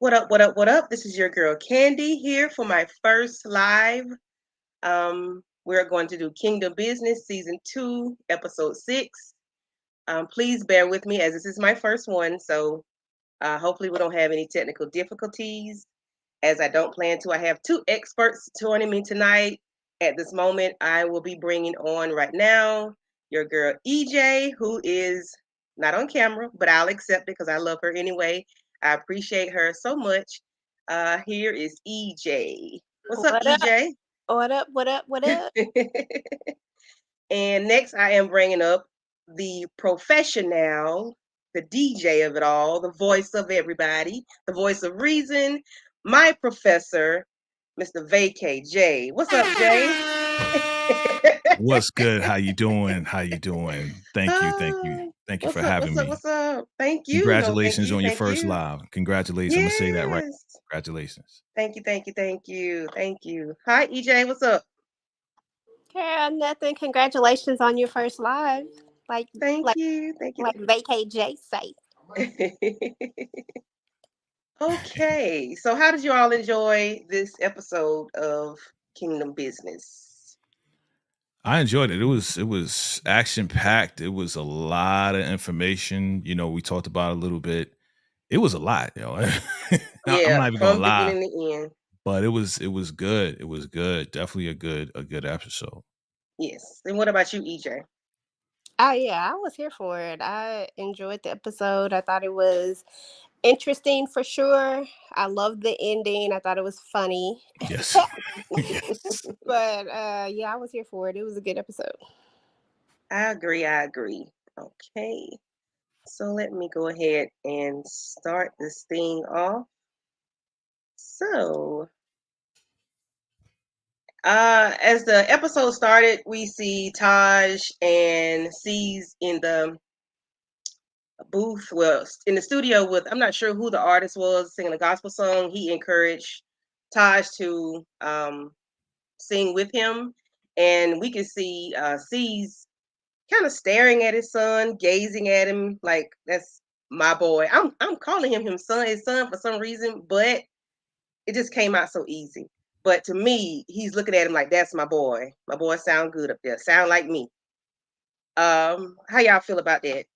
What up, what up, what up? This is your girl Candy here for my first live. We're going to do Kingdom Business Season 2, Episode 6. Please bear with me as this is my first one, so hopefully we don't have any technical difficulties. As I don't plan to, I have two experts joining me tonight. At this moment, I will be bringing on right now your girl EJ, who is not on camera, but I'll accept it because I love her anyway. I appreciate her so much. Here is EJ. What's up, What up? EJ? What up? What up? What up? And next, I am bringing up the professional, the DJ of it all, the voice of everybody, the voice of reason, my professor, Mr. Vacay J. What's up, Jay? What's good? How you doing? How you doing? Thank you, thank you, thank you What's for up? having What's up? me. What's up? Thank you. No, thank Congratulations you. on your Thank first you. live. Congratulations. I'm gonna say that right. Yes. Congratulations. Thank you. Thank you. Thank you. Thank you. Hi, EJ. What's up? Girl, nothing. Congratulations on your first live. Like Thank like you. Thank you. like Vacay J say. Okay, so how did you all enjoy this episode of Kingdom Business? I enjoyed it. It was action packed. It was a lot of information. We talked about it a little bit. It was a lot, I'm Yeah, not even gonna from lie, beginning to end. but it was good. It was good. Definitely a good episode. Yes. And what about you, EJ? Oh yeah, I was here for it. I enjoyed the episode. I thought it was interesting for sure. I loved the ending. I thought it was funny. Yes. Yes. But yeah, I was here for it. It was a good episode. I agree. I agree. Okay, so let me go ahead and start this thing off. So, as the episode started, we see Taj and C's in the booth, well, in the studio with, I'm not sure who the artist was singing a gospel song. He encouraged Taj to sing with him, and we can see C's kind of staring at his son, gazing at him like that's my boy. I'm calling him his son for some reason, but it just came out so easy. But to me, he's looking at him like that's my boy. My boy sound good up there, sound like me. How y'all feel about that?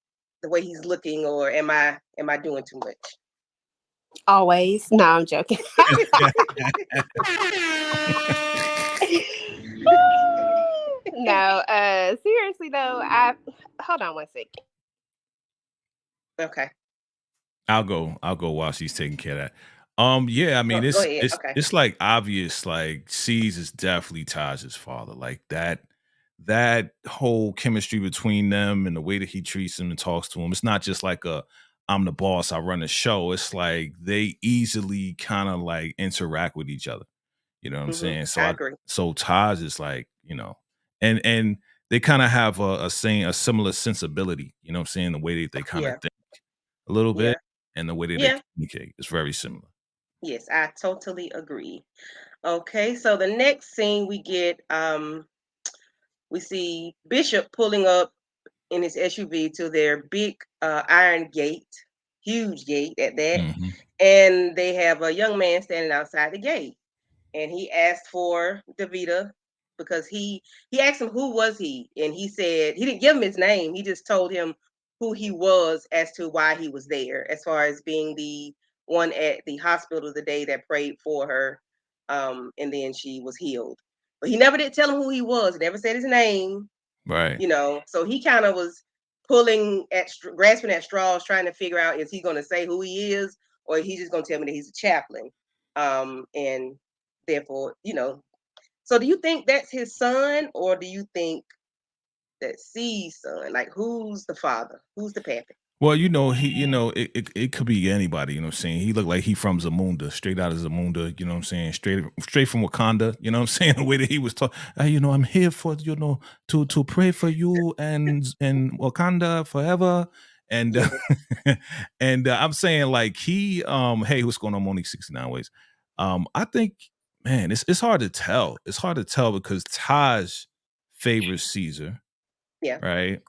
The way he's looking, or am I doing too much? Always. No, I'm joking. No, seriously though, I hold on one second. Okay, I'll go while she's taking care of that. Yeah, I go, mean go it's ahead. it's Okay, it's like obvious, like C's is definitely Taj's father. Like that whole chemistry between them and the way that he treats him and talks to him. It's not just like a I'm the boss, I run the show. It's like they easily kind of like interact with each other. You know what I'm saying? So I I agree. so Taj is like, and they kind of have a similar sensibility, you know what I'm saying? The way that they kind of Yeah, think a little bit yeah, and the way that they yeah. communicate is very similar. Yes, I totally agree. Okay, so the next scene we see Bishop pulling up in his SUV to their big iron gate, huge gate at that, Mhm. and they have a young man standing outside the gate, and he asked for Davita because he asked him who was he, and he said he didn't give him his name. He just told him who he was as to why he was there, as far as being the one at the hospital the day that prayed for her, and then she was healed. But he never did tell him who he was. He never said his name, Right. So he kind of was pulling at grasping at straws, trying to figure out, is he going to say who he is, or he's just going to tell me that he's a chaplain, and therefore, so do you think that's his son, or do you think that's C's son? Like, who's the father, who's the pappy? Well, it could be anybody, you know what I'm saying? He looked like he from Zamunda, straight out of Zamunda, you know what I'm saying? Straight from Wakanda, you know what I'm saying? The way that he was talking, I'm here for, to pray for you and Wakanda forever. And Yeah, and I'm saying like hey, what's going on, Monique 69 ways? I think, man, it's hard to tell. It's hard to tell because Taj favors Caesar, yeah, right?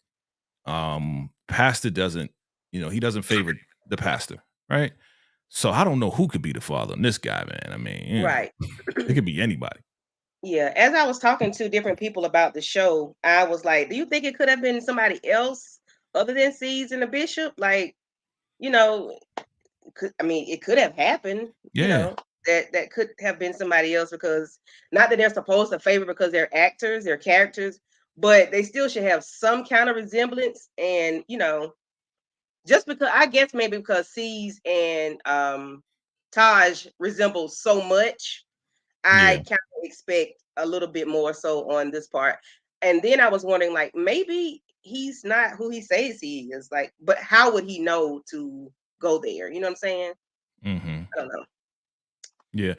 Pastor doesn't, he doesn't favor the pastor, right? So I don't know who could be the father in this guy, man. I mean, you know, Right. it could be anybody. Yeah. As I was talking to different people about the show, I was like, do you think it could have been somebody else other than C's and the Bishop? Like, you know, it could have happened, Yeah. that could have been somebody else, because not that they're supposed to favor because they're actors, they're characters, but they still should have some kind of resemblance. And, just because, I guess maybe because C's and Taj resemble so much, I Yeah. kind of expect a little bit more so on this part. And then I was wondering, like, maybe he's not who he says he is. Like, but how would he know to go there? You know what I'm saying? Mm-hmm. I don't know. Yeah.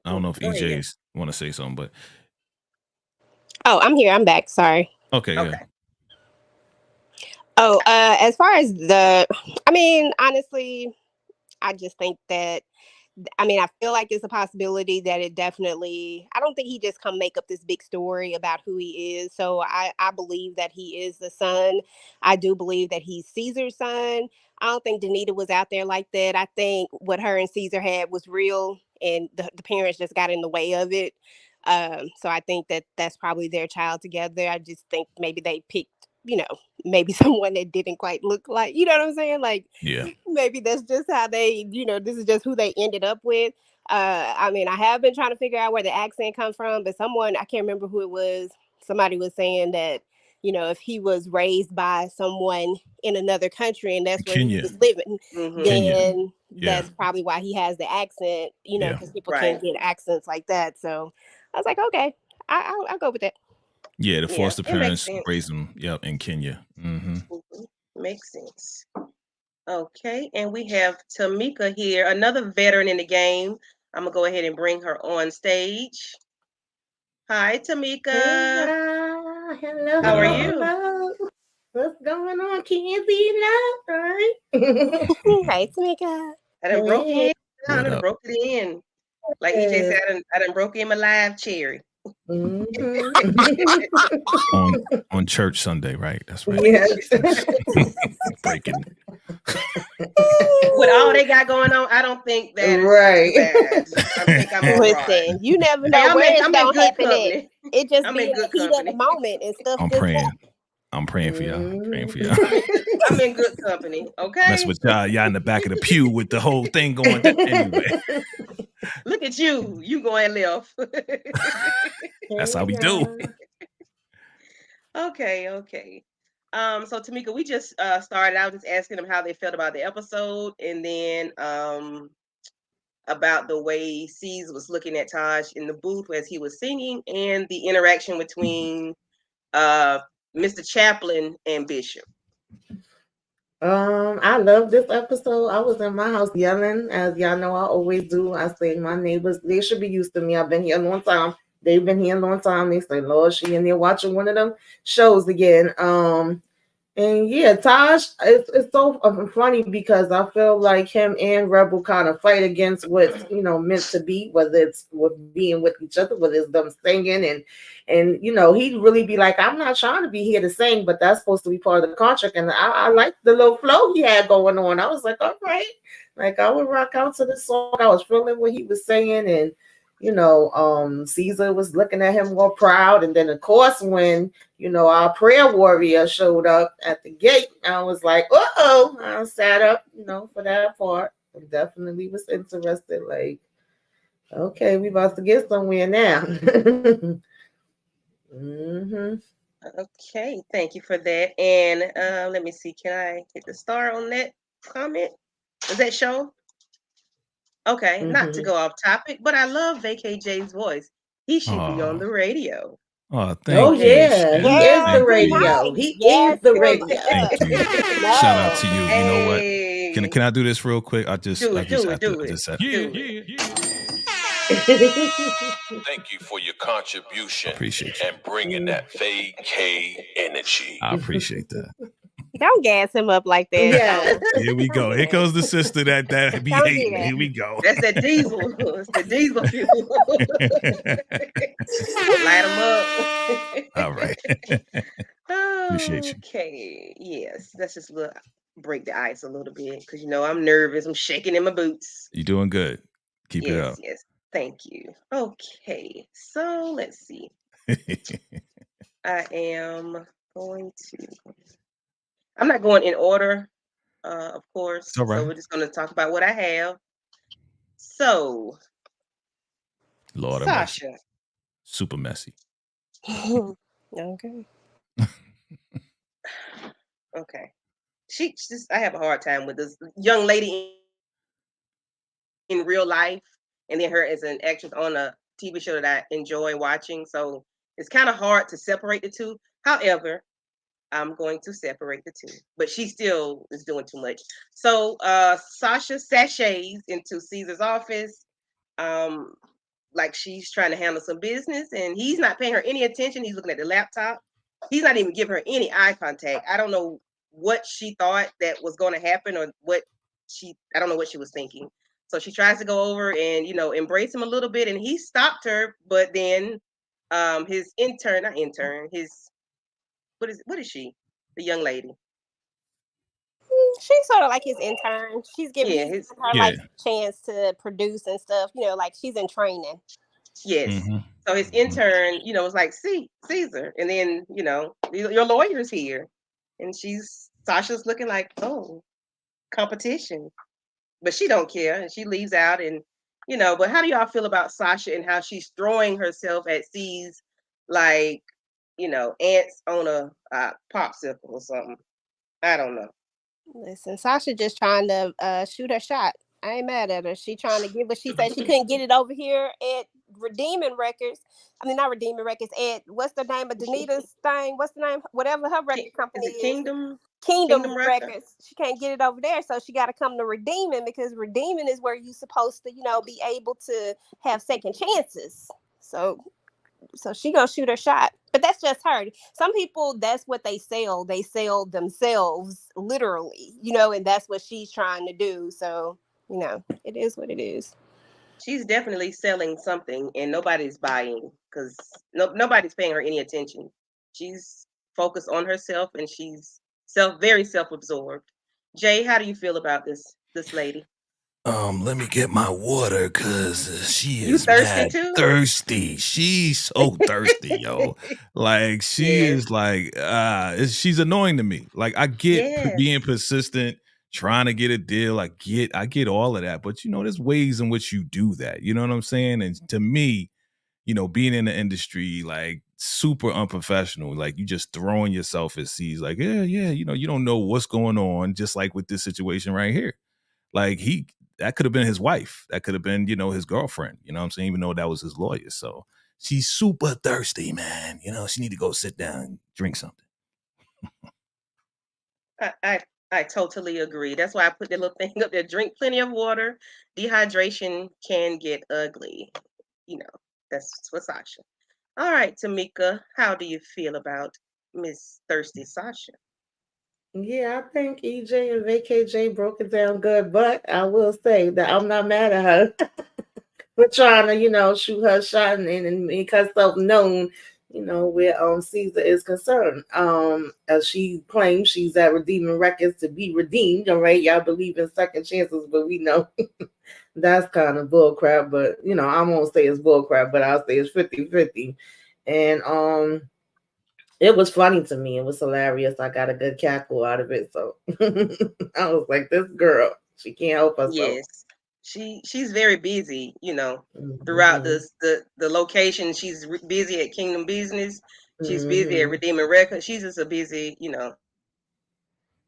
I don't know if Go ahead. EJ's want to say something, but Oh, I'm here. I'm back. Sorry. okay. Oh, as far as honestly, I just think that, I feel like it's a possibility that it definitely, I don't think he just come make up this big story about who he is. So I believe that he is the son. I do believe that he's Caesar's son. I don't think Danita was out there like that. I think what her and Caesar had was real, and the parents just got in the way of it. So I think that that's probably their child together. I just think maybe they picked, maybe someone that didn't quite look like, you know what I'm saying? Like, Yeah. maybe that's just how they, this is just who they ended up with. I have been trying to figure out where the accent comes from, but someone, I can't remember who it was, somebody was saying that, if he was raised by someone in another country and that's where he Kenya. was living, Kenya. then Yeah. that's probably why he has the accent, Yeah. because people can't get accents like that. So I was like, okay, I'll go with that. Yeah, the foster it makes parents sense. raised him, in Kenya. Mm-hmm. Makes sense. Okay, and we have Tamika here, another veteran in the game. I'm gonna go ahead and bring her on stage. Hi, Tamika. Hello. How are you? Hello. What's going on? Can't be love, right? Hey, Tamika. I done broke in. I What done up? broke it in. Like EJ said, I done broke in my live cherry. on church Sunday, right? That's right. Yes. Breaking. With all they got going on, I don't think that is Right. bad. I think I'm all right. Listen, you never know I'm where in it's gonna good happen. company. It just I'm be in in the good heat of the company. moment and stuff. I'm just praying. happen. I'm praying for y'all. Praying for y'all. I'm in good company. Okay. Mess with y'all in the back of the pew with the whole thing going down. Anyway. Look at you. You going left. That's how we do. Okay. So Tamika, we just started out just asking them how they felt about the episode, and then about the way C's was looking at Taj in the booth as he was singing, and the interaction between Mr. Chaplin and Bishop. I love this episode. I was in my house yelling, as y'all know I always do. I say my neighbors, they should be used to me. I've been here a long time. They've been here a long time. They say, Lord, she in there watching one of them shows again. And yeah, Taj, it's so funny because I feel like him and Rebel kind of fight against what's meant to be, whether it's with being with each other, whether it's them singing and he'd really be like, I'm not trying to be here to sing, but that's supposed to be part of the contract. And I like the little flow he had going on. I was like, all right, like I would rock out to this song. I was feeling what he was saying, and Caesar was looking at him more proud. And then of course when our prayer warrior showed up at the gate, I was like, uh-oh. I sat up, for that part. I definitely was interested. Like, okay, we about to get somewhere now. Okay, thank you for that. And let me see, can I hit the star on that comment? Does that show? Okay, not to go off topic, but I love VKJ's voice. He should be on the radio. Oh, thank you. Yeah, he is the radio. He is the radio. Thank you. Shout out to you. You know what? Can I do this real quick? I just said Thank you for your contribution. Appreciate you. And bringing that vacay energy. I appreciate that. Don't gas him up like that. Yeah. Here we go. Here goes the sister that be hating. Here we go. That's that diesel. It's the diesel fuel. Light them up. All right. Appreciate you. Okay. Yes. That's just a little break the ice a little bit because I'm nervous. I'm shaking in my boots. You're doing good. Keep it Yes, up. yes. Thank you. Okay, so let's see. I am going to. I'm not going in order, of course. It's all So right. we're just going to talk about what I have. So, Lord have mercy. Sasha. Super messy. Okay. Okay. She's just. I have a hard time with this young lady in real life, and then her as an actress on a TV show that I enjoy watching. So it's kind of hard to separate the two. However, I'm going to separate the two, but she still is doing too much. So Sasha sachets into Caesar's office, um, like she's trying to handle some business, and he's not paying her any attention. He's looking at the laptop. He's not even giving her any eye contact. I don't know what she thought that was going to happen, or what I don't know what she was thinking. So she tries to go over and embrace him a little bit, and he stopped her. But then, his intern, not intern, his what is she? The young lady. She's sort of like his intern. Yeah, He's his giving her Yeah. like chance to produce and stuff. Like she's in training. yes. Mm-hmm. So his intern, was like, see, Caesar. And then, your lawyer's here. And Sasha's looking like, oh, competition. But she don't care. And she leaves out. And, but how do y'all feel about Sasha and how she's throwing herself at C's like, ants on a popsicle or something? I don't know. Listen, Sasha just trying to shoot her shot. I ain't mad at her. She trying to get what she said. She couldn't get it over here at Redeeming Records. I mean, not Redeeming Records. At what's the name of Danita's thing? What's the name? Whatever her record company Is it is. Kingdom? Kingdom Record? Records. She can't get it over there, so she got to come to Redeeming, because Redeeming is where you're supposed to, be able to have second chances. So she gonna shoot her shot. But that's just her. Some people, that's what they sell. They sell themselves, literally, and that's what she's trying to do. So, it is what it is. She's definitely selling something, and nobody's buying because nobody's paying her any attention. She's focused on herself, and she's very self-absorbed. Jay, how do you feel about this lady? Let me get my water because she You is thirsty mad too? thirsty. She's so thirsty, yo. Like she Yes. is like she's annoying to me. Like I get Yes. being persistent, trying to get a deal. I get all of that, but there's ways in which you do that. You know what I'm saying? And to me, being in the industry, like super unprofessional, like you just throwing yourself at seas, like yeah, you don't know what's going on. Just like with this situation right here, like that could have been his wife. That could have been, his girlfriend. You know what I'm saying? Even though that was his lawyer. So she's super thirsty, man. She need to go sit down and drink something. I totally agree. That's why I put that little thing up there. Drink plenty of water. Dehydration can get ugly. That's for Sasha. All right, Tamika, how do you feel about Miss Thirsty Sasha? Yeah, I think EJ and VKJ broke it down good, but I will say that I'm not mad at her for trying to, shoot her shot and make herself known, where Caesar is concerned. As she claims she's at Redeeming Records to be redeemed. All right, y'all believe in second chances, but we know that's kind of bull crap. But I won't say it's bull crap, but I'll say it's 50-50. And it was funny to me. It was hilarious. I got a good cackle out of it. So I was like, this girl, she can't help herself. Yes. She's very busy, throughout Mhm. the location. She's busy at Kingdom Business. She's busy at Mhm. Redeeming Records. She's just a busy,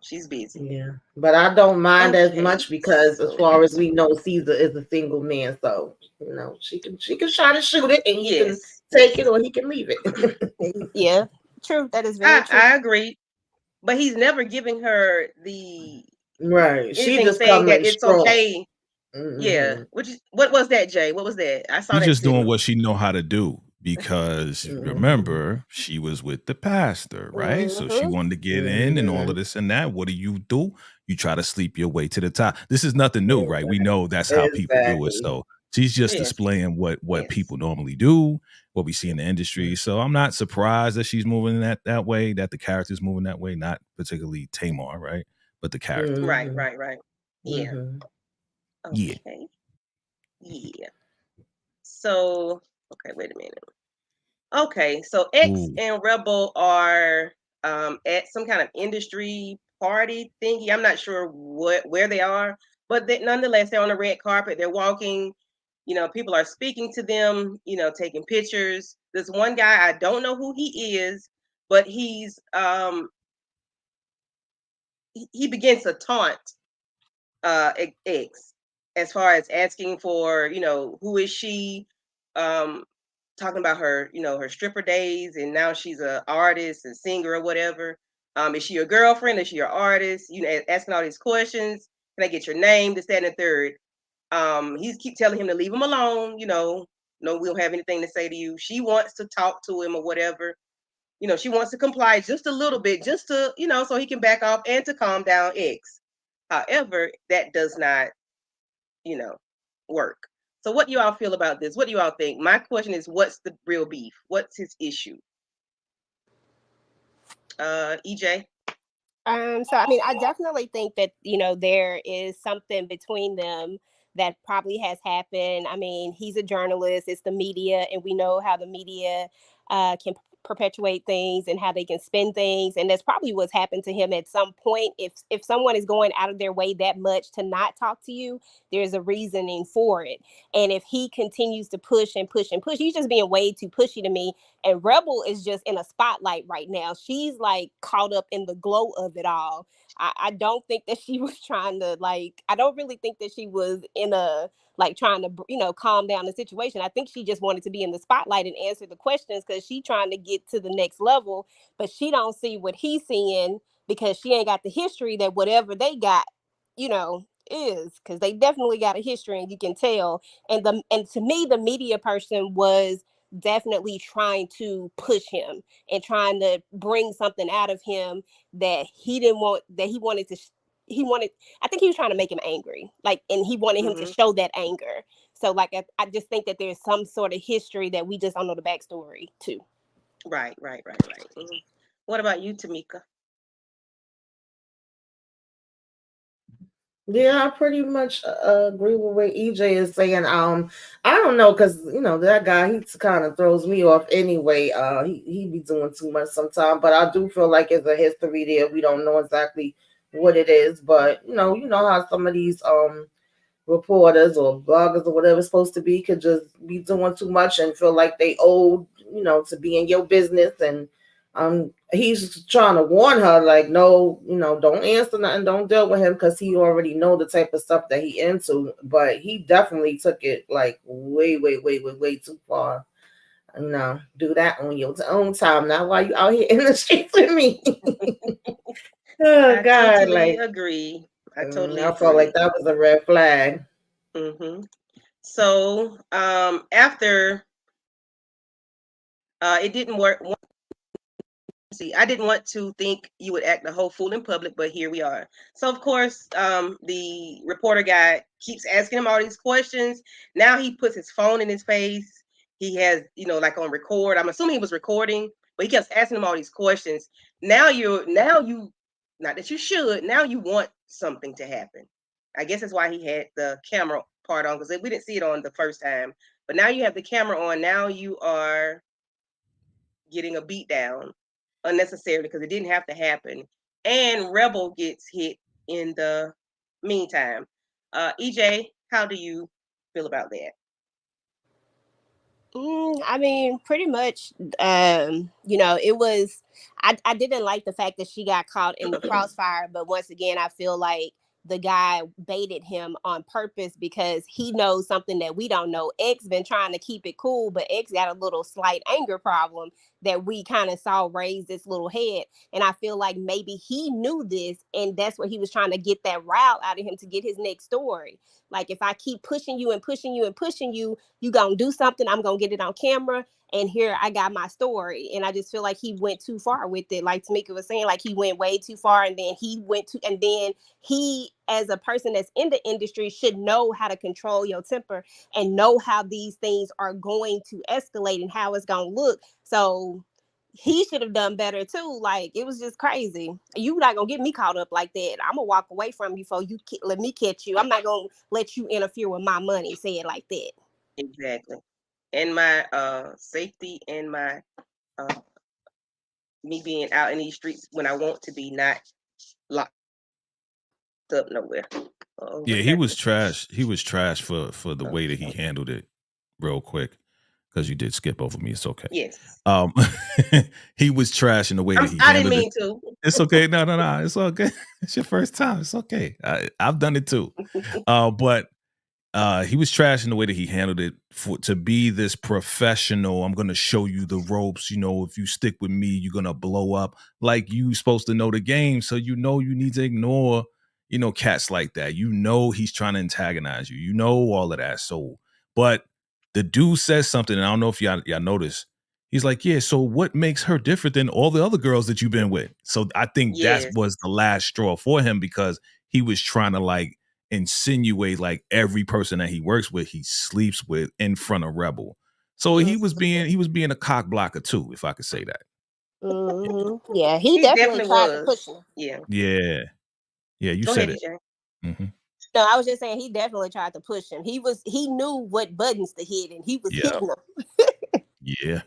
she's busy. Yeah, but I don't mind as Okay, much because, as so far as we know, Caesar is a single man. So she can try to shoot it, and he can yes, take yes. it or he can leave it. Yeah, true. That is very true. I agree. But he's never giving her the Right? She anything just saying that coming it's strong. okay. Yeah. Mhm. What was that, Jay? What was that? I saw She's that just doing too. what she know how to do because Mhm. remember, she was with the pastor, right? So she Mm-hmm. wanted to get in and all of Mhm. this and that. What do? You try to sleep your way to the top. This is nothing new, right? We know that's how people do it. Exactly. So she's just Yes. displaying what Yes. people normally do, what we see in the industry. So I'm not surprised that she's moving that way, that the character's moving that way, not particularly Tamar, right? but the character. Right. Yeah. Yeah. Okay. Yeah. So, okay, wait a minute. Okay, so X Ooh. and Rebel are at some kind of industry party thingy. I'm not sure where they are, but nonetheless, they're on the red carpet. They're walking. People are speaking to them. Taking pictures. This one guy, I don't know who he is, but he begins to taunt X as far as asking for, who is she, talking about her, her stripper days, and now she's an artist and singer or whatever. Is she your girlfriend? Is she your artist? Asking all these questions. Can I get your name? This, that, and the third. He's keep telling him to leave him alone. No, we don't have anything to say to you. She wants to talk to him or whatever. She wants to comply just a little bit, just to, so he can back off and to calm down X. However, that does not, work. So what do you all feel about this? What do you all think? My question is, what's the real beef? What's his issue? EJ? So I mean, I definitely think that, there is something between them that probably has happened. I mean, he's a journalist, it's the media, and we know how the media can perpetuate things and how they can spin things. And that's probably what's happened to him at some point. If someone is going out of their way that much to not talk to you, there's a reasoning for it. And if he continues to push and push and push, he's just being way too pushy to me. And Rebel is just in a spotlight right now. She's like caught up in the glow of it all. I don't think that she was trying to, like, I don't really think that she was in a, like, trying to, calm down the situation. I think she just wanted to be in the spotlight and answer the questions because she trying to get to the next level, but she don't see what he's seeing because she ain't got the history that whatever they got, is, because they definitely got a history and you can tell. And to me, the media person was definitely trying to push him and trying to bring something out of him that he didn't want, that he wanted to he wanted, I think he was trying to make him angry, like, and he wanted him to show that anger. So like I just think that there's some sort of history that we just don't know the backstory to. Right. What about you, Tamika? Yeah, I pretty much agree with what EJ is saying. I don't know, because that guy, he kind of throws me off anyway. He be doing too much sometimes, but I do feel like there's a history there. We don't know exactly what it is, but you know how some of these reporters or bloggers or whatever it's supposed to be could just be doing too much and feel like they owed, to be in your business. And he's trying to warn her, like, no, don't answer nothing, don't deal with him, because he already know the type of stuff that he into. But he definitely took it like way, way, way, way, way too far. No, do that on your own time, not while you out here in the streets with me. Oh I God, totally like agree. I totally I felt like agree. that was a red flag. So after it didn't work. See, I didn't want to think you would act a whole fool in public, but here we are. So, of course, the reporter guy keeps asking him all these questions. Now he puts his phone in his face. He has, like on record. I'm assuming he was recording, but he kept asking him all these questions. Now you, not that you should, now you want something to happen. I guess that's why he had the camera part on, because we didn't see it on the first time. But now you have the camera on. Now you are getting a beat down unnecessarily because it didn't have to happen. And Rebel gets hit in the meantime. EJ, how do you feel about that? I mean, pretty much, it was, I didn't like the fact that she got caught in the crossfire, but once again, I feel like the guy baited him on purpose because he knows something that we don't know. X been trying to keep it cool, but X got a little slight anger problem that we kind of saw raise this little head. And I feel like maybe he knew this, and that's what he was trying to get that rile out of him to get his next story. Like, if I keep pushing you and pushing you and pushing you, you gonna do something, I'm gonna get it on camera, and here I got my story. And I just feel like he went too far with it. Like Tamika was saying, like, he went way too far, and then he, as a person that's in the industry, should know how to control your temper and know how these things are going to escalate and how it's gonna look. So he should have done better too. Like, it was just crazy. You not gonna get me caught up like that. I'm gonna walk away from you before you let me catch you. I'm not gonna let you interfere with my money. Say it like that. Exactly. And my safety and my uh me being out in these streets when I want to be, not locked up nowhere. Oh, Yeah, what did he I was do? trash. He was trash for the way that he Okay. handled it. Real quick, because you did skip over me. It's okay. Yes. Um, he was trash in the way that he I didn't handled it. mean to. It's okay. No, no, no. It's okay. It's your first time. It's okay. I've done it too. But he was trash in the way that he handled it. To be this professional, I'm gonna show you the ropes. You know, if you stick with me, you're gonna blow up. Like, you supposed to know the game, so you know you need to ignore, cats like that. You know he's trying to antagonize you. You know all of that. So, but the dude says something, and I don't know if y'all notice. He's like, yeah, so what makes her different than all the other girls that you've been with? So I think that Yes. was the last straw for him, because he was trying to like insinuate like every person that he works with, he sleeps with in front of Rebel. So he was being a cock blocker too, if I could say that. Yeah, he He definitely definitely tried to push was. him. Yeah. Yeah. Yeah, you Go said ahead, it. EJ. Mm-hmm. No, I was just saying he definitely tried to push him. He knew what buttons to hit, and he was Yeah. hitting them. Yeah.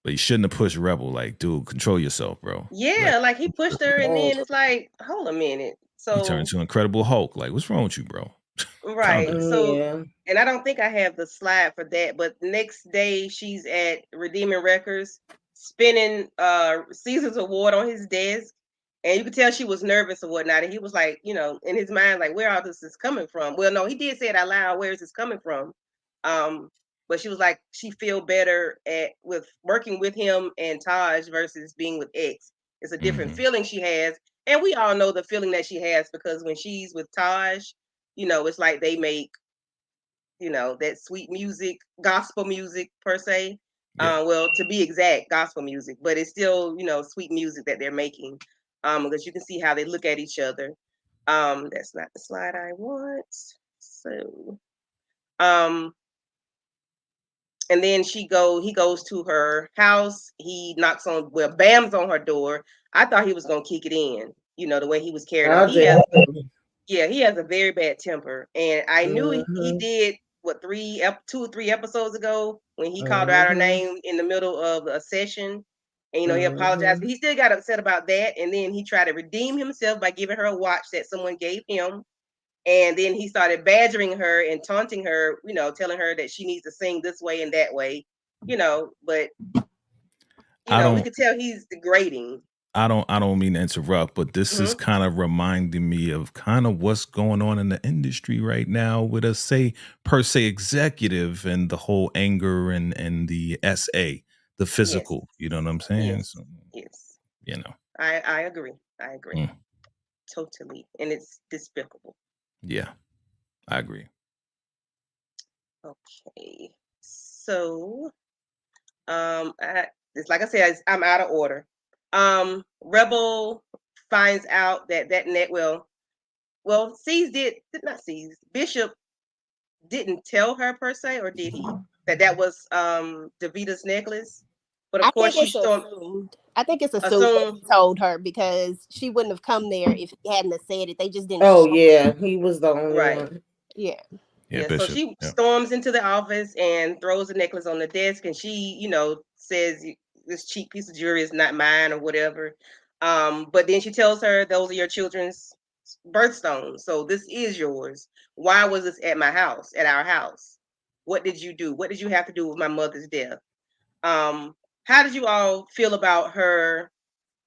But he shouldn't have pushed Rebel. Like, dude, control yourself, bro. Like, Yeah, like he pushed her, and then it's like, hold a minute. he turned So to Incredible Hulk. Like, what's wrong with you, bro? Calm right. down. So, Yeah. and I don't think I have the slide for that, but next day she's at Redeeming Records spinning Caesar's award on his desk. And you could tell she was nervous or whatnot. And he was like, in his mind, like, where all this is coming from. Well, no, he did say it out loud, where is this coming from? Um, but she was like, she feel better with working with him and Taj versus being with X. It's a different feeling she has. And we all know the feeling that she has, because when she's with Taj, it's like they make, that sweet music, gospel music per se. Yeah. Well, to be exact, gospel music, but it's still, sweet music that they're making. Because you can see how they look at each other. That's not the slide I want. So, um, and then he goes to her house. He knocks on, well, bams on her door. I thought he was gonna kick it in, the way he was carrying on. I did. He has a very bad temper, and I knew he Mm-hmm. did what 2 or 3 episodes ago when he called her out her Mm-hmm. name in the middle of a session, and he apologized, Mm-hmm. but he still got upset about that, and then he tried to redeem himself by giving her a watch that someone gave him, and then he started badgering her and taunting her, telling her that she needs to sing this way and that way, but I we don't could tell he's degrading. I don't mean to interrupt, but this is Mm-hmm. kind of reminding me of kind of what's going on in the industry right now with a per se executive and the whole anger and the SA, the Yes, physical. You know what I'm saying? yes, So, yes. you know. I agree. I agree. Mm, Totally. And it's despicable. yeah, I agree. Okay. So, it's like I said, I'm out of order. Rebel finds out that net. Well, Bishop didn't tell her per se, or did he? That was Davita's necklace. But of I course, think she it's stormed. assumed. I think it's assumed that Assume he told her because she wouldn't have come there if he hadn't have said it. They just didn't Oh show. yeah, he was the only right. one. Yeah. Yeah, Yeah, so Bishop. she Yeah. storms into the office and throws the necklace on the desk, and she, says this cheap piece of jewelry is not mine or whatever. But then she tells her those are your children's birthstones, so this is yours. Why was this at my house, at our house? What did you do? What did you have to do with my mother's death? How did you all feel about her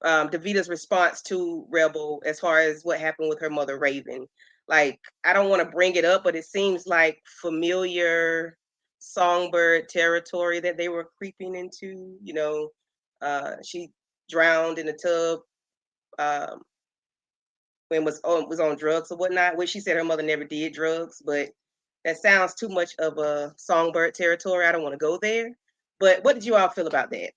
Davita's response to Rebel as far as what happened with her mother Raven? Like, I don't want to bring it up, but it seems like familiar songbird territory that they were creeping into. She drowned in a tub um, when was on drugs or whatnot, which she said her mother never did drugs, but that sounds too much of a songbird territory. I don't want to go there. But what did you all feel about that?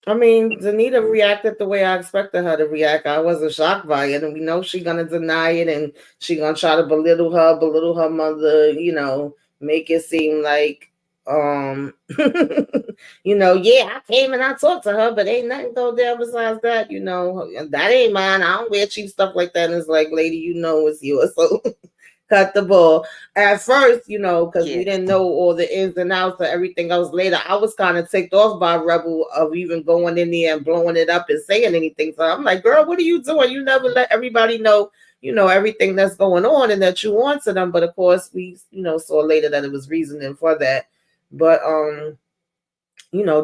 I mean, Zanita reacted the way I expected her to react. I wasn't shocked by it, and we know she's gonna deny it, and she gonna try to belittle her mother. Make it seem like, Yeah, I came and I talked to her, but ain't nothing go down besides that. That ain't mine. I don't wear cheap stuff like that. And it's like, lady, it's yours. So cut the ball. At first, because we didn't know all the ins and outs of everything else later, I was kind of ticked off by Rebel of even going in there and blowing it up and saying anything. So I'm like, girl, what are you doing? You never let everybody know, everything that's going on and that you want to them. But of course, we, saw later that it was reasoning for that. But,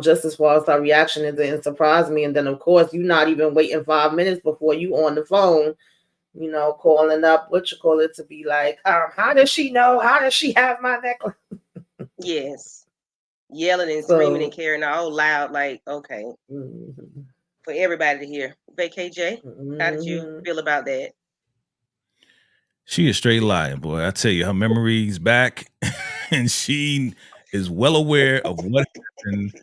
just as far as our reaction, it didn't surprise me. And then, of course, you're not even waiting 5 minutes before you on the phone, calling up, to be like, how does she know? How does she have my necklace? Yes. Yelling and screaming and carrying all loud, like, okay. Mm-hmm. For everybody to hear. KJ, how did you feel about that? She is straight lying, boy. I tell you, her memory's back and she is well aware of what happened.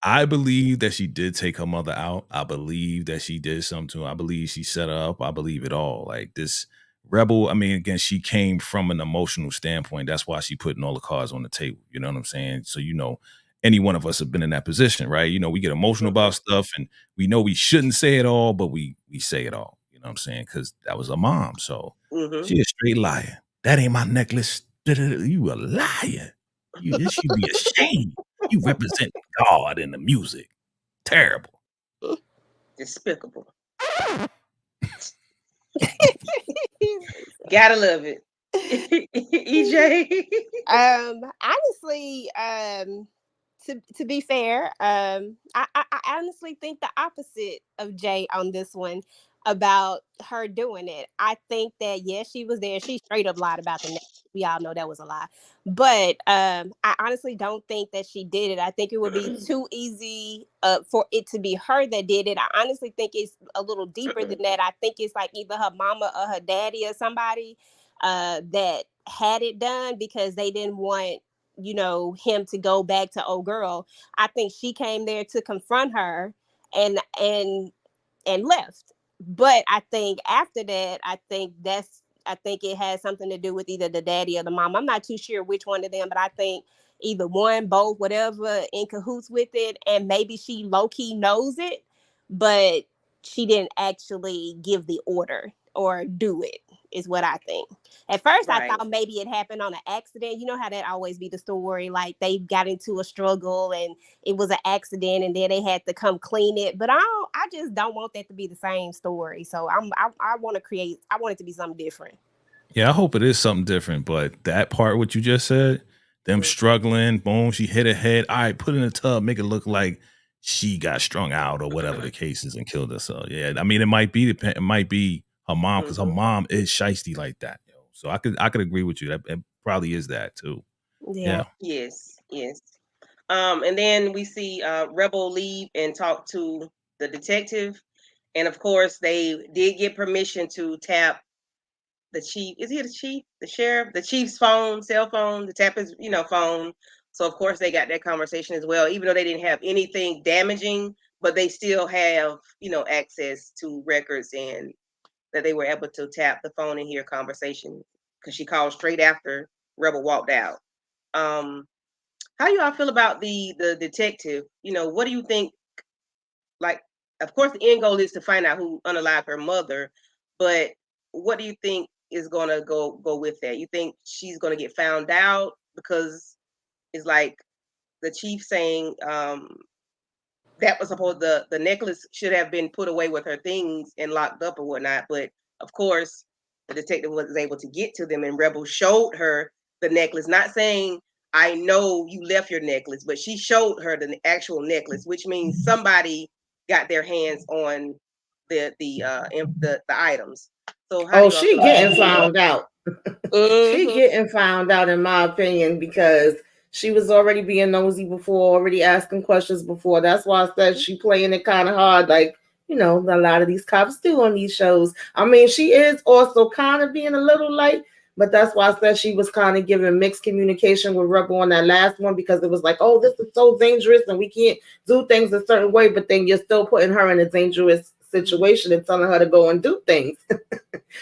I believe that she did take her mother out. I believe that she did something to her. I believe she set her up. I believe it all. Like this Rebel, I mean, again, she came from an emotional standpoint. That's why she putting all the cards on the table. You know what I'm saying? So, any one of us have been in that position, right? We get emotional about stuff and we know we shouldn't say it all, but we say it all. You know what I'm saying? Because that was her mom. So she a straight liar. That ain't my necklace. You a liar. You should be ashamed. You represent God in the music. Terrible. Despicable. Gotta love it. EJ. Honestly, to be fair, I honestly think the opposite of Jay on this one about her doing it. I think that yes, she was there. She straight up lied about the necklace. We all know that was a lie. But I honestly don't think that she did it. I think it would be too easy for it to be her that did it. I honestly think it's a little deeper than that. I think it's like either her mama or her daddy or somebody that had it done because they didn't want him to go back to old girl. I think she came there to confront her and left. But I think after that, I think it has something to do with either the daddy or the mom. I'm not too sure which one of them, but I think either one, both, whatever, in cahoots with it. And maybe she low-key knows it, but she didn't actually give the order or do it, is what I think. At first, right. I thought maybe it happened on an accident. You know how that always be the story. Like they got into a struggle and it was an accident and then they had to come clean it. But I just don't want that to be the same story. So I want it to be something different. Yeah, I hope it is something different. But that part, what you just said, them struggling, boom, she hit her head. All right, put it in a tub, make it look like she got strung out or whatever the case is and killed herself. Yeah, I mean, it might be her mom because her mom is shiesty like that. So I could agree with you. That it probably is that too. Yeah. Yes. And then we see Rebel leave and talk to the detective, and of course they did get permission to tap the chief. Is he the chief? The sheriff? The chief's cell phone, to tap his phone. So of course they got that conversation as well, even though they didn't have anything damaging, but they still have access to records and that they were able to tap the phone and hear conversation because she called straight after Rebel walked out. How do y'all feel about the detective? What do you think? Like, of course, the end goal is to find out who unalived her mother, but what do you think is gonna go with that? You think she's gonna get found out because it's like the chief saying that was supposed the necklace should have been put away with her things and locked up or whatnot, but of course the detective was able to get to them and Rebel showed her the necklace, not saying I know you left your necklace, but she showed her the actual necklace, which means somebody got their hands on the items. So she getting found out. She getting found out, in my opinion, because she was already being nosy before, already asking questions before. That's why I said she playing it kind of hard, like a lot of these cops do on these shows. I mean, she is also kind of being a little light, but that's why I said she was kind of giving mixed communication with Rebel on that last one because it was like, oh, this is so dangerous and we can't do things a certain way, but then you're still putting her in a dangerous situation and telling her to go and do things.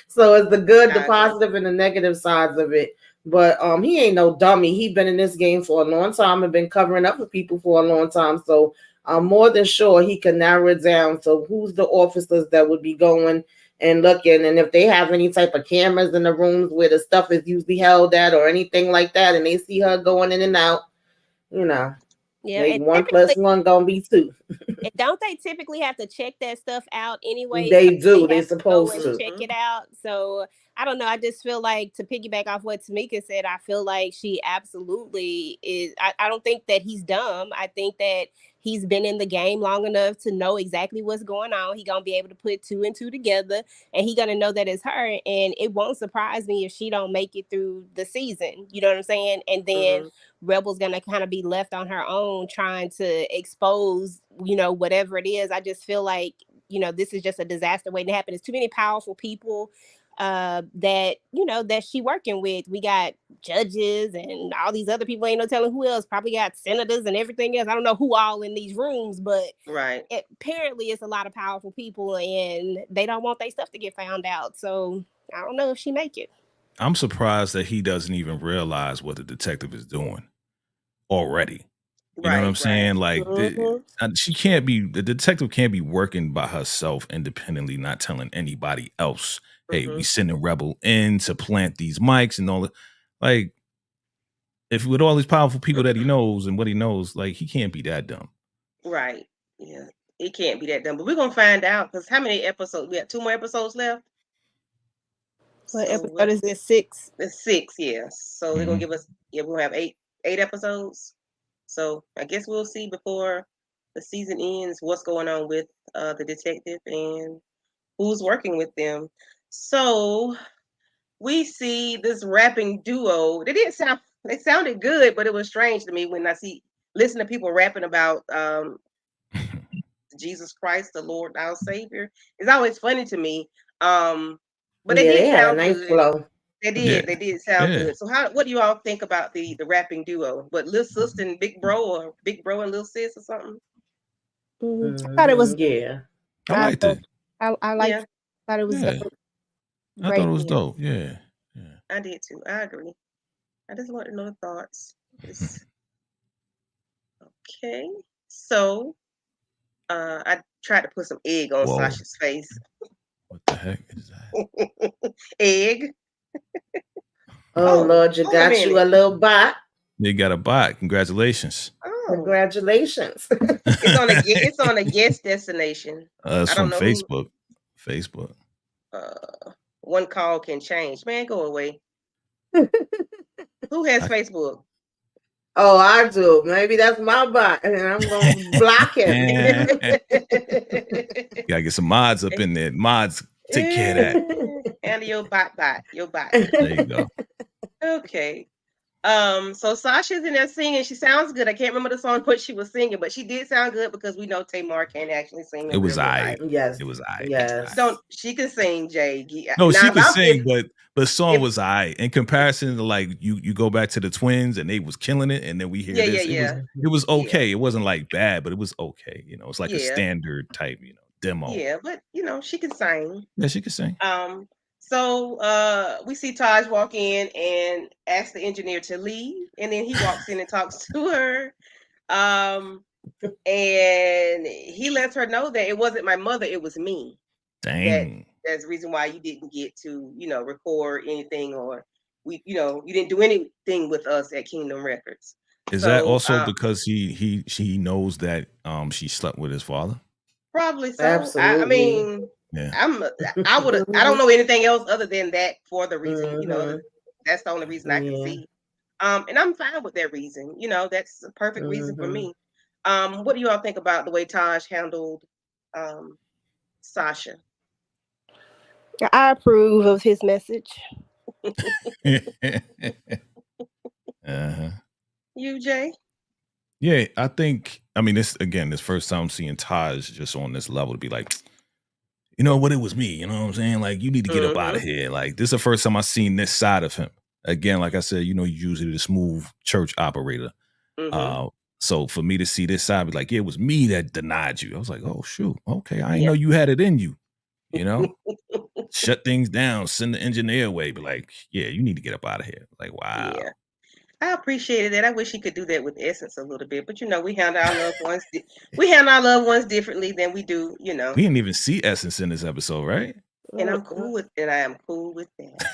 So it's the good, the positive, and the negative sides of it. But he ain't no dummy. He been in this game for a long time and been covering up for people for a long time. So I'm more than sure he can narrow it down. So who's the officers that would be going and looking, and if they have any type of cameras in the rooms where the stuff is usually held at or anything like that, and they see her going in and out, Yeah, like and 1 + 1 gonna be 2. and don't they typically have to check that stuff out anyway? So They do. They have to go supposed and to. check it out. So I don't know. I just feel like, to piggyback off what Tamika said, I feel like she absolutely is. I don't think that he's dumb. I think that he's been in the game long enough to know exactly what's going on. He gonna be able to put 2 and 2 together, and he gonna know that it's her. And it won't surprise me if she don't make it through the season. You know what I'm saying? And then Rebel's gonna kind of be left on her own trying to expose, whatever it is. I just feel like, this is just a disaster waiting to happen. There's too many powerful people that she working with. We got judges and all these other people, ain't no telling who else, probably got senators and everything else. I don't know who all in these rooms, but apparently it's a lot of powerful people, and they don't want their stuff to get found out. So I don't know if she make it. I'm surprised that he doesn't even realize what the detective is doing already. You know what I'm saying? Like, the detective can't be working by herself independently, not telling anybody else, hey, we sending Rebel in to plant these mics and all that. Like, if with all these powerful people that he knows and what he knows, like, he can't be that dumb. Right. Yeah. It can't be that dumb. But we're going to find out, because how many episodes? We have 2 more episodes left. What episode is this? 6? It's 6, yes. So they're going to give us, we'll have 8 episodes. So I guess we'll see before the season ends what's going on with the detective and who's working with them. So we see this rapping duo. They sounded good, but it was strange to me when I listen to people rapping about Jesus Christ, the Lord, our Savior. It's always funny to me. But they did sound nice good. flow. They did sound good. So what do you all think about the rapping duo? But Lil Sis and Big Bro, or Big Bro and Lil Sis or something? I thought it was I liked it. I liked thought it was dope. I thought it was dope. Yeah. I did too. I agree. I just want to know the thoughts. Okay. So I tried to put some egg on Sasha's face. What the heck is that? Egg. Oh Lord, you got you a little bot. You got a bot. Congratulations. Oh. Congratulations. It's on a guest destination. It's from Facebook. Facebook. One call can change. Man, go away. Who has Facebook? Oh, I do. Maybe that's my bot, and I'm gonna block him. Gotta get some mods up in there. Mods, take care of that. And your bot. Your bot. There you go. Okay. So Sasha's in there singing. She sounds good. I can't remember the song what she was singing, but she did sound good, because we know Tamar can't actually sing. It was I. Yes. It was I. Yes. She can sing, Jay. No, she could sing, but the song was I. In comparison to, like, you go back to the Twins and they was killing it, and then we hear this. It was okay. It wasn't like bad, but it was okay. It's like a standard type, demo. Yeah, but she can sing. Yeah, she can sing. So we see Taj walk in and ask the engineer to leave, and then he walks in and talks to her. And he lets her know that it wasn't my mother, it was me. Dang. That's the reason why you didn't get to, record anything, or you didn't do anything with us at Kingdom Records. Is that also because she knows that she slept with his father? Probably so. Absolutely. I mean, I don't know anything else other than that for the reason, that's the only reason I can see. And I'm fine with that reason. That's a perfect reason for me. What do you all think about the way Taj handled Sasha? I approve of his message. You, Jay? Yeah, I think, this first time seeing Taj just on this level to be like, you know what, it was me, you know what I'm saying? Like, you need to get up out of here. Like, this is the first time I've seen this side of him. Again, like I said, he's usually the smooth church operator. So for me to see this side, be like, yeah, it was me that denied you. I was like, oh, shoot. Okay, I didn't know you had it in you, shut things down, send the engineer away, be like, yeah, you need to get up out of here. Like, wow. Yeah. I appreciated that. I wish he could do that with Essence a little bit, but we handle our loved ones. We handle our loved ones differently than we do, We didn't even see Essence in this episode, right? And I'm cool with it. I am cool with that.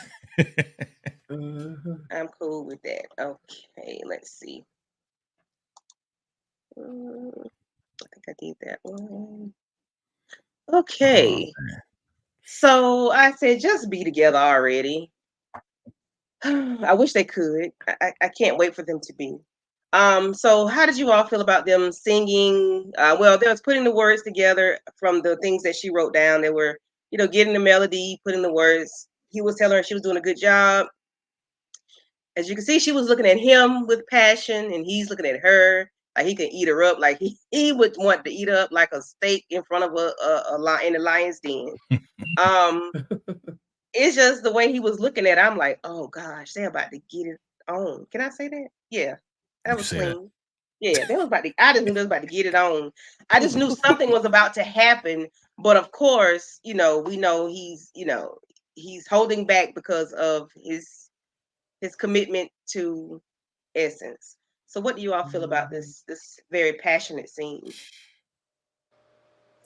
Mm-hmm. I'm cool with that. Okay, let's see. I think I did that one. Okay. So I said, just be together already. I wish they could. I can't wait for them to be. So how did you all feel about them singing? Well, they was putting the words together from the things that she wrote down. They were, getting the melody, putting the words. He was telling her she was doing a good job. As you can see, she was looking at him with passion, and he's looking at her like he could eat her up. Like he would want to eat her up like a steak in front of a lion in the lion's den. It's just the way he was looking at it. I'm like, oh gosh, they're about to get it on. Can I say that? Yeah, that was clean. Yeah, they was about to. I just knew they was about to get it on. I just knew something was about to happen. But of course, we know he's holding back because of his commitment to Essence. So, what do you all feel about this very passionate scene?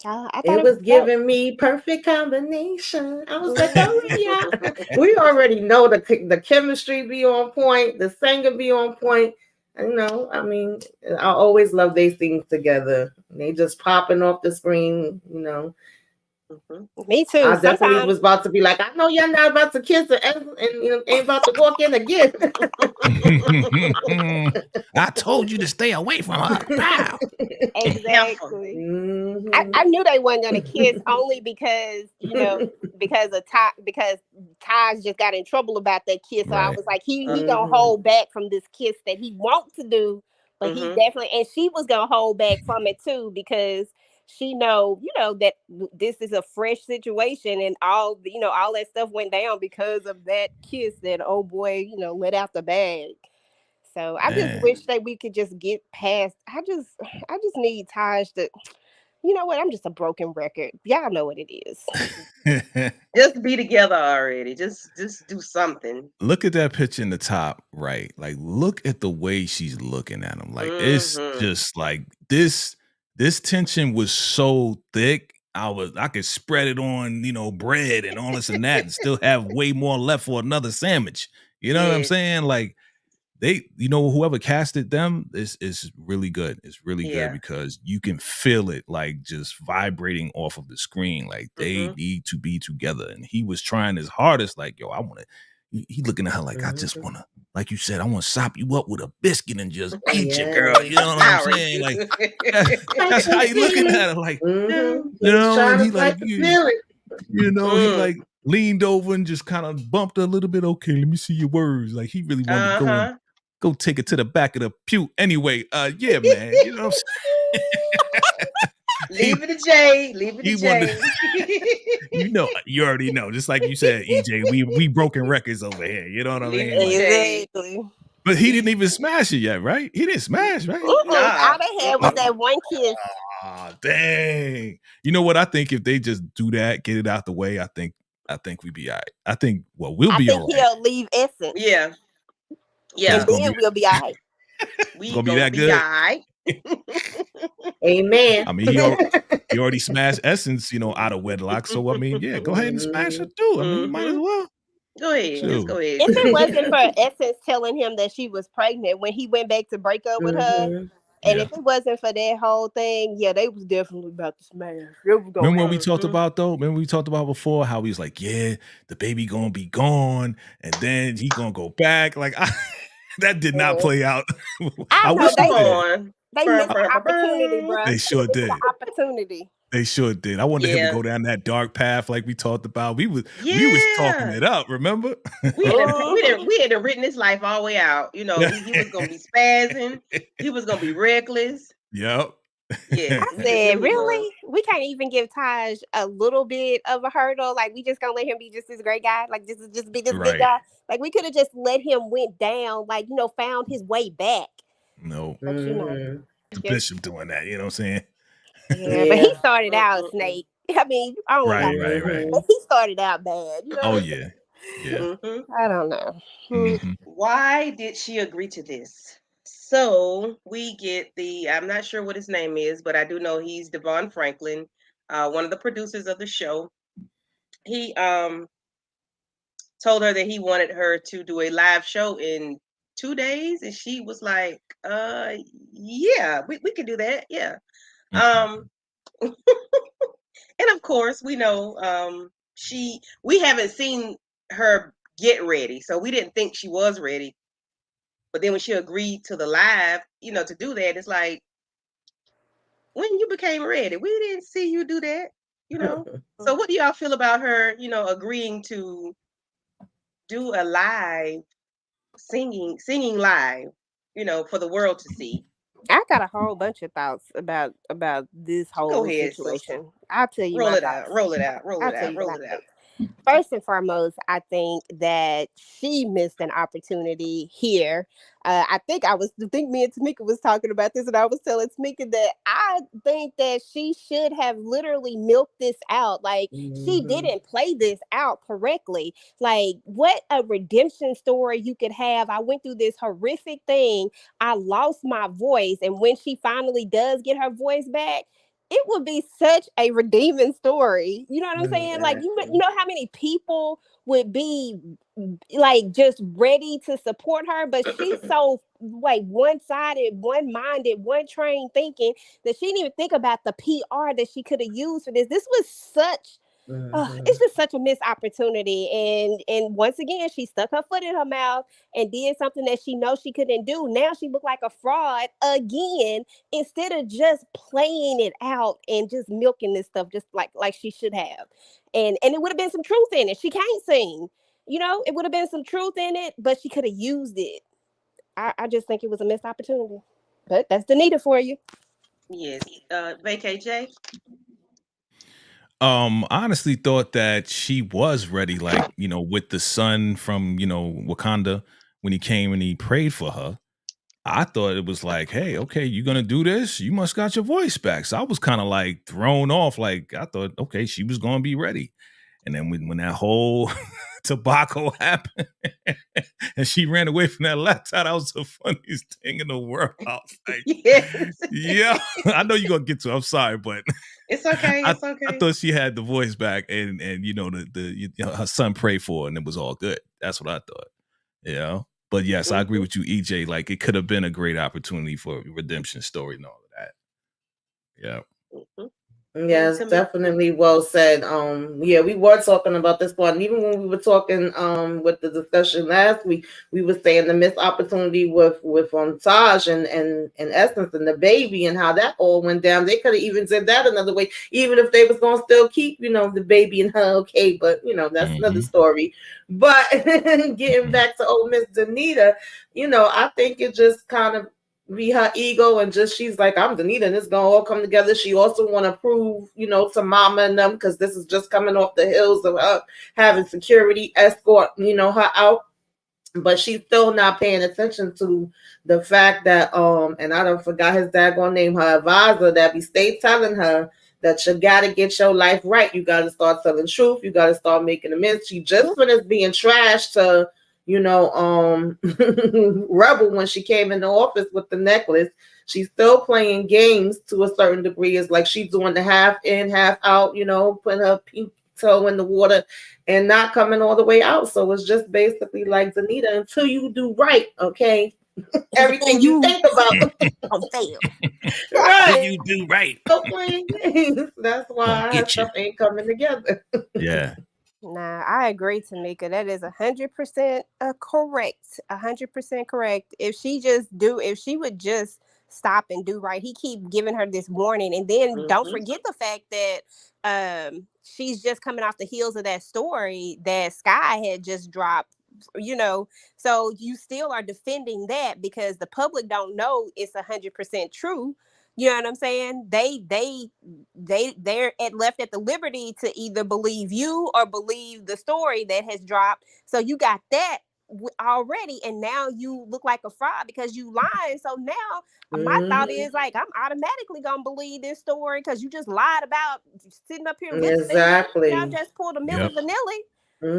I thought It was giving me perfect combination. I was like, oh yeah, we already know the chemistry be on point, the singer be on point. I mean, I always love these things together. They just popping off the screen, Me too. I definitely was about to be like, I know y'all not about to kiss and ain't about to walk in again. I told you to stay away from her. Wow. Exactly. Mm-hmm. I knew they weren't gonna kiss only because because Taj just got in trouble about that kiss. So I was like, he gonna hold back from this kiss that he wants to do, but he definitely, and she was gonna hold back from it too because she know that this is a fresh situation and all all that stuff went down because of that kiss that old boy let out the bag. So I just wish that we could just get past. I just need Taj to. You know what? I'm just a broken record. Y'all know what it is. Just be together already. Just do something. Look at that picture in the top right. Like, look at the way she's looking at him. Like, it's just like this tension was so thick. I could spread it on, bread and all this and that and still have way more left for another sandwich. You know what I'm saying? Like, they, whoever casted them is really good. It's really good because you can feel it like just vibrating off of the screen. Like they need to be together. And he was trying his hardest, like, yo, I want to. He looking at her like, I just want to, like you said, I want to sop you up with a biscuit and just eat you, girl. You know what I'm saying? Like, that's how you looking at her. Like, and he like, he like leaned over and just kind of bumped her a little bit. Okay, let me see your words. Like he really wanted to go take it to the back of the pew. Anyway, yeah, man. You know what I'm saying? Leave it to Jay. Leave it to Jay. You already know. Just like you said, EJ, we broken records over here. You know what I mean? Exactly. But he didn't even smash it yet, right? He didn't smash, right? All they had was that one kiss. Ah, dang. You know what? I think if they just do that, get it out the way, I think we'd be all right. I think we'll be all right. He'll leave Essence. Yeah. And then we'll be all right. We gonna be that good. All right. Amen. I mean, he already smashed Essence, out of wedlock. So I mean, yeah, go ahead and smash her too. I mean, you might as well. Go ahead. Just go ahead. If it wasn't for Essence telling him that she was pregnant when he went back to break up with her, and if it wasn't for that whole thing, they was definitely about to smash. Remember what we talked about though? Remember we talked about before how he was like, yeah, the baby gonna be gone, and then he gonna go back. Like that did not play out. I wish it did. They missed the opportunity, bro. They sure did. Opportunity. They sure did. I wanted him to go down that dark path like we talked about. We was talking it up, remember? We had written his life all the way out. He was gonna be spazzing. He was gonna be reckless. Yep. Yeah. I said, really? We can't even give Taj a little bit of a hurdle. Like we just gonna let him be just this great guy. Like just be this good guy. Like we could have just let him went down. Like found his way back. No. But Bishop doing that. You know what I'm saying? Yeah, but he started out a snake. I mean, I don't want to Right, talk about right, it, right. but he started out bad. You know Oh what I'm saying? yeah, yeah. Mm-hmm. I don't know. Hmm. Why did she agree to this? So we get I'm not sure what his name is, but I do know he's Devon Franklin, one of the producers of the show. He told her that he wanted her to do a live show in 2 days, and she was like, yeah, we can do that. Yeah. Um, and of course, we know we haven't seen her get ready, so we didn't think she was ready. But then when she agreed to the live, to do that, it's like, when you became ready, we didn't see you do that. So what do y'all feel about her, agreeing to do a live singing live, for the world to see? I got a whole bunch of thoughts about this Go whole ahead, sister. situation. I'll tell you Roll my it out. thoughts. Roll it out. Roll I'll it tell out. you Roll my it out. thoughts. First and foremost, I think that she missed an opportunity here. I think me and Tamika was talking about this, and I was telling Tamika that I think that she should have literally milked this out. Like, she Mhm. didn't play this out correctly. Like, what a redemption story you could have. I went through this horrific thing. I lost my voice. And when she finally does get her voice back, it would be such a redeeming story. You know what I'm saying? Like, you Exactly. know how many people would be like just ready to support her, but she's so like one-sided, one-minded, one-trained thinking that she didn't even think about the PR that she could have used for this. This was such it's Mhm. just such a missed opportunity, and once again she stuck her foot in her mouth and did something that she knows she couldn't do. Now she looked like a fraud again, instead of just playing it out and just milking this stuff just like she should have. And it would have been some truth in it. She can't sing, it would have been some truth in it, but she could have used it. I just think it was a missed opportunity. But that's Danita for you. Yes. Vacay J. I honestly thought that she was ready, like, with the son from, Wakanda when he came and he prayed for her. I thought it was like, hey, okay, you gonna do this? You must got your voice back. So I was kind of like thrown off. Like I thought, okay, she was gonna be ready. And then when that whole tobacco happened and she ran away from that laptop, that was the funniest thing in the world. I was like, Yes. yeah, I know you're gonna get to it. I'm sorry, but It's okay. I, It's I okay. thought she had the voice back and her son prayed for her and it was all good. That's what I thought. But yes, I agree Mm-hmm. with you, EJ. Like it could have been a great opportunity for a redemption story and all of that. Yeah. Mm-hmm. And Yes, to me, definitely well said. Yeah, we were talking about this part, and even when we were talking with the discussion last week, we were saying the missed opportunity with Taj and Essence and the baby and how that all went down. They could have even said that another way, even if they was gonna still keep, the baby and her okay, but that's another Mm-hmm. story. But getting back to old Miss Danita, I think it just kind of be her ego and just she's like, I'm Danita and it's gonna all come together. She also want to prove, to mama and them, because this is just coming off the hills of her having security escort, her out. But she's still not paying attention to the fact that and I don't forgot his daggone name, her advisor, that be stay telling her that you gotta get your life right. You gotta start telling truth. You gotta start making amends. She just finished being trashed to, Rebel when she came in the office with the necklace. She's still playing games to a certain degree. It's like she's doing the half in, half out, putting her pink toe in the water and not coming all the way out. So it's just basically like Danita, until you do right, okay? Everything Everything you you think about, gonna fail. Till right? you do right, So playing games. That's gonna why her get you. stuff ain't coming together. Yeah. Nah, I agree, Tamika. That is 100% correct. 100% correct. If she would just stop and do right. He keep giving her this warning, and then don't mm-hmm. forget the fact that she's just coming off the heels of that story that Sky had just dropped. So you still are defending that because the public don't know it's 100% true. You know what I'm saying? They're left at the liberty to either believe you or believe the story that has dropped. So you got that already, and now you look like a fraud because you lying. So now my thought is like, I'm automatically gonna believe this story because you just lied about sitting up here lip syncing. Y'all Exactly. just pulled a Milli Yep. Vanilli,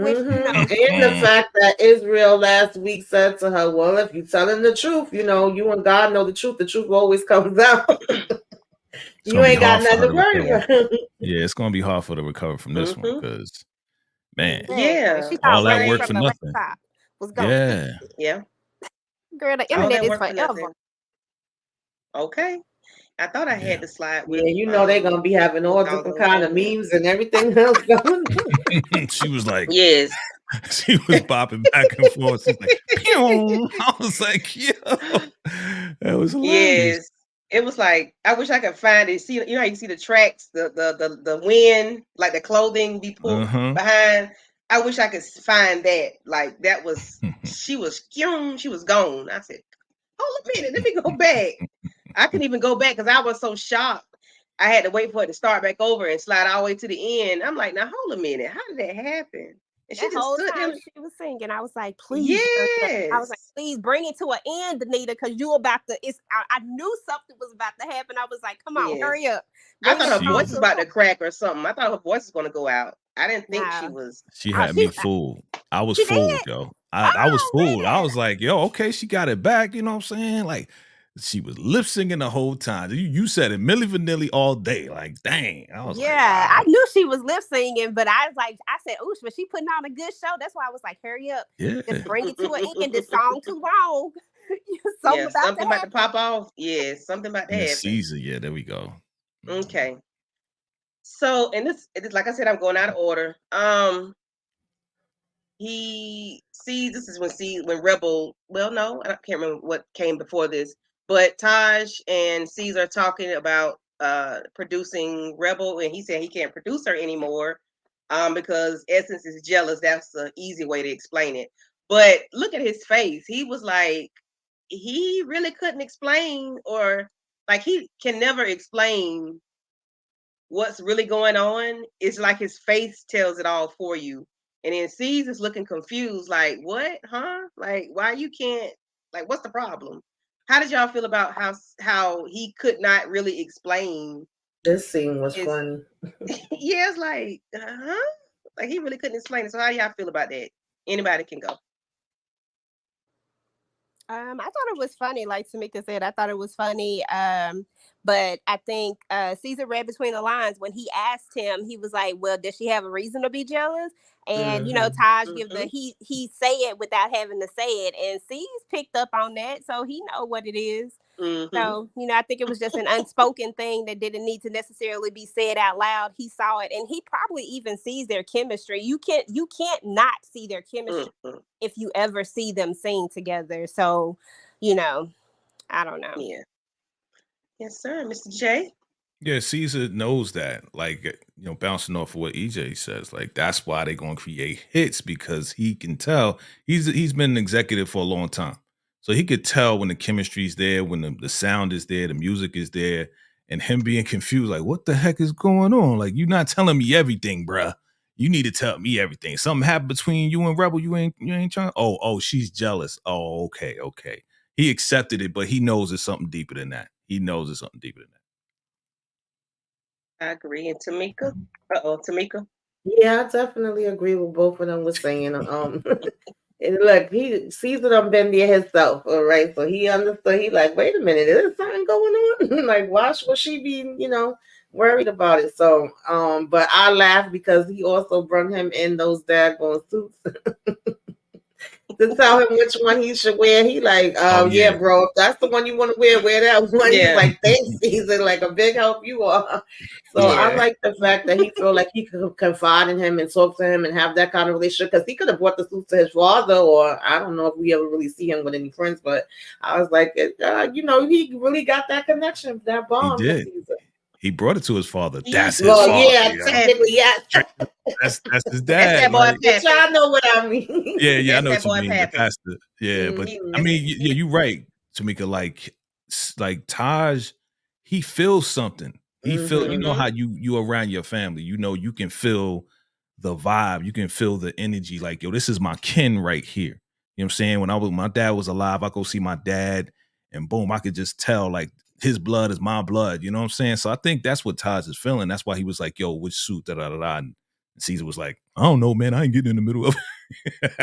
which And the fact that Israel last week said to her, well, if you're telling the truth, you and God know the truth always comes out. You ain't got nothing to worry about. Yeah, it's gonna be hard for her to recover from this one because, man, Yeah, she all thought that running work from for the nothing. laptop was gonna Yeah. Yeah. Girl, the All internet that is work for forever. nothing. Okay. I thought I had to slide with. Yeah, they're gonna be having all different kind of memes and everything else going on. She was like, yes. She was bopping back and forth. She's like, pew. I was like, yo, that was hilarious. Yes. It was like, I wish I could find it. See, you know how you see the tracks, the wind, like the clothing be pulled behind. I wish I could find that. Like that was, she was gone. I said, hold a minute, let me go back. I couldn't even go back because I was so shocked. I had to wait for it to start back over and slide all the way to the end. I'm like, now hold a minute, how did that happen? And she that just whole stood time there. she was singing, I was like, please, I was like, please bring it to an end, Anita, because you about to. I knew something was about to happen. I was like, come on, hurry up. I thought her voice was about to crack or something. I thought her voice was going to go out. I didn't think she was. She had me fooled. I was fooled, yo. I was fooled. I was like, yo, okay, she got it back. You know what I'm saying? Like, she was lip syncing the whole time. You said it, Milli Vanilli all day. Like, dang. I was like, wow. I knew she was lip singing, but I was like, I said, ooh, but she putting on a good show. That's why I was like, hurry up. Yeah. Just bring it to an end. This song too long. something about to pop off. Yeah, something about to happen. Caesar, yeah, there we go. Okay. So, and this like I said, I'm going out of order. He sees, this is when Rebel, well, no, I can't remember what came before this, but Taj and Caesar are talking about producing Rebel, and he said he can't produce her anymore because Essence is jealous. That's the easy way to explain it. But look at his face. He was like, he really couldn't explain, or like he can never explain what's really going on. It's like his face tells it all for you. And then C's is looking confused, like, what? Huh? Like, why you can't, like, what's the problem? How did y'all feel about how he could not really explain? This scene was funny. Yeah, it's like, like he really couldn't explain it. So how do y'all feel about that? Anybody can go. I thought it was funny, like Tamika said. I thought it was funny. But I think Caesar read between the lines when he asked him. He was like, "Well, does she have a reason to be jealous?" And Taj give the he say it without having to say it, and C's picked up on that, so he know what it is. So I think it was just an unspoken thing that didn't need to necessarily be said out loud. He saw it, and he probably even sees their chemistry. You can't not see their chemistry if you ever see them sing together. So, I don't know. Yeah. Yes, sir, Mr. J. Yeah, Caesar knows that. Like, bouncing off of what EJ says, like that's why they're gonna create hits, because he can tell he's been an executive for a long time. So he could tell when the chemistry's there, when the sound is there, the music is there, and him being confused, like, what the heck is going on? Like, you're not telling me everything, bruh. You need to tell me everything. Something happened between you and Rebel. You ain't trying. Oh, she's jealous. Oh, okay. He accepted it, but he knows it's something deeper than that. He knows it's something deeper than that. I agree. And Tamika? Tamika? Yeah, I definitely agree with both of them was saying. And look, he sees it on been there himself, all right? So he understood. He like, wait a minute, is something going on? Like, why should she be, worried about it? So, but I laughed because he also brought him in those daggone suits to tell him which one he should wear. He like, yeah, bro, if that's the one you want to wear that one. Yeah. He's like, thanks, Caesar, like a big help you are. So I like the fact that he feel like he could confide in him and talk to him and have that kind of relationship, because he could have brought the suit to his father, or I don't know if we ever really see him with any friends, but I was like, he really got that connection, that bond. He did. He brought it to his father. That's his father. Yeah, technically, yeah. That's his dad. That's that boy Pappy. Y'all know what I mean. Yeah, I know what you mean. The pastor. Yeah, but I mean, yeah, you're right, Tamika. Like Taj, he feels something. He feel. You know how you around your family. You can feel the vibe. You can feel the energy. Like, yo, this is my kin right here. You know what I'm saying? When my dad was alive, I go see my dad, and boom, I could just tell like his blood is my blood. You know what I'm saying? So I think that's what Taj is feeling. That's why he was like, "Yo, which suit?" Da da da da. And Caesar was like, "I don't know, man. I ain't getting in the middle of it."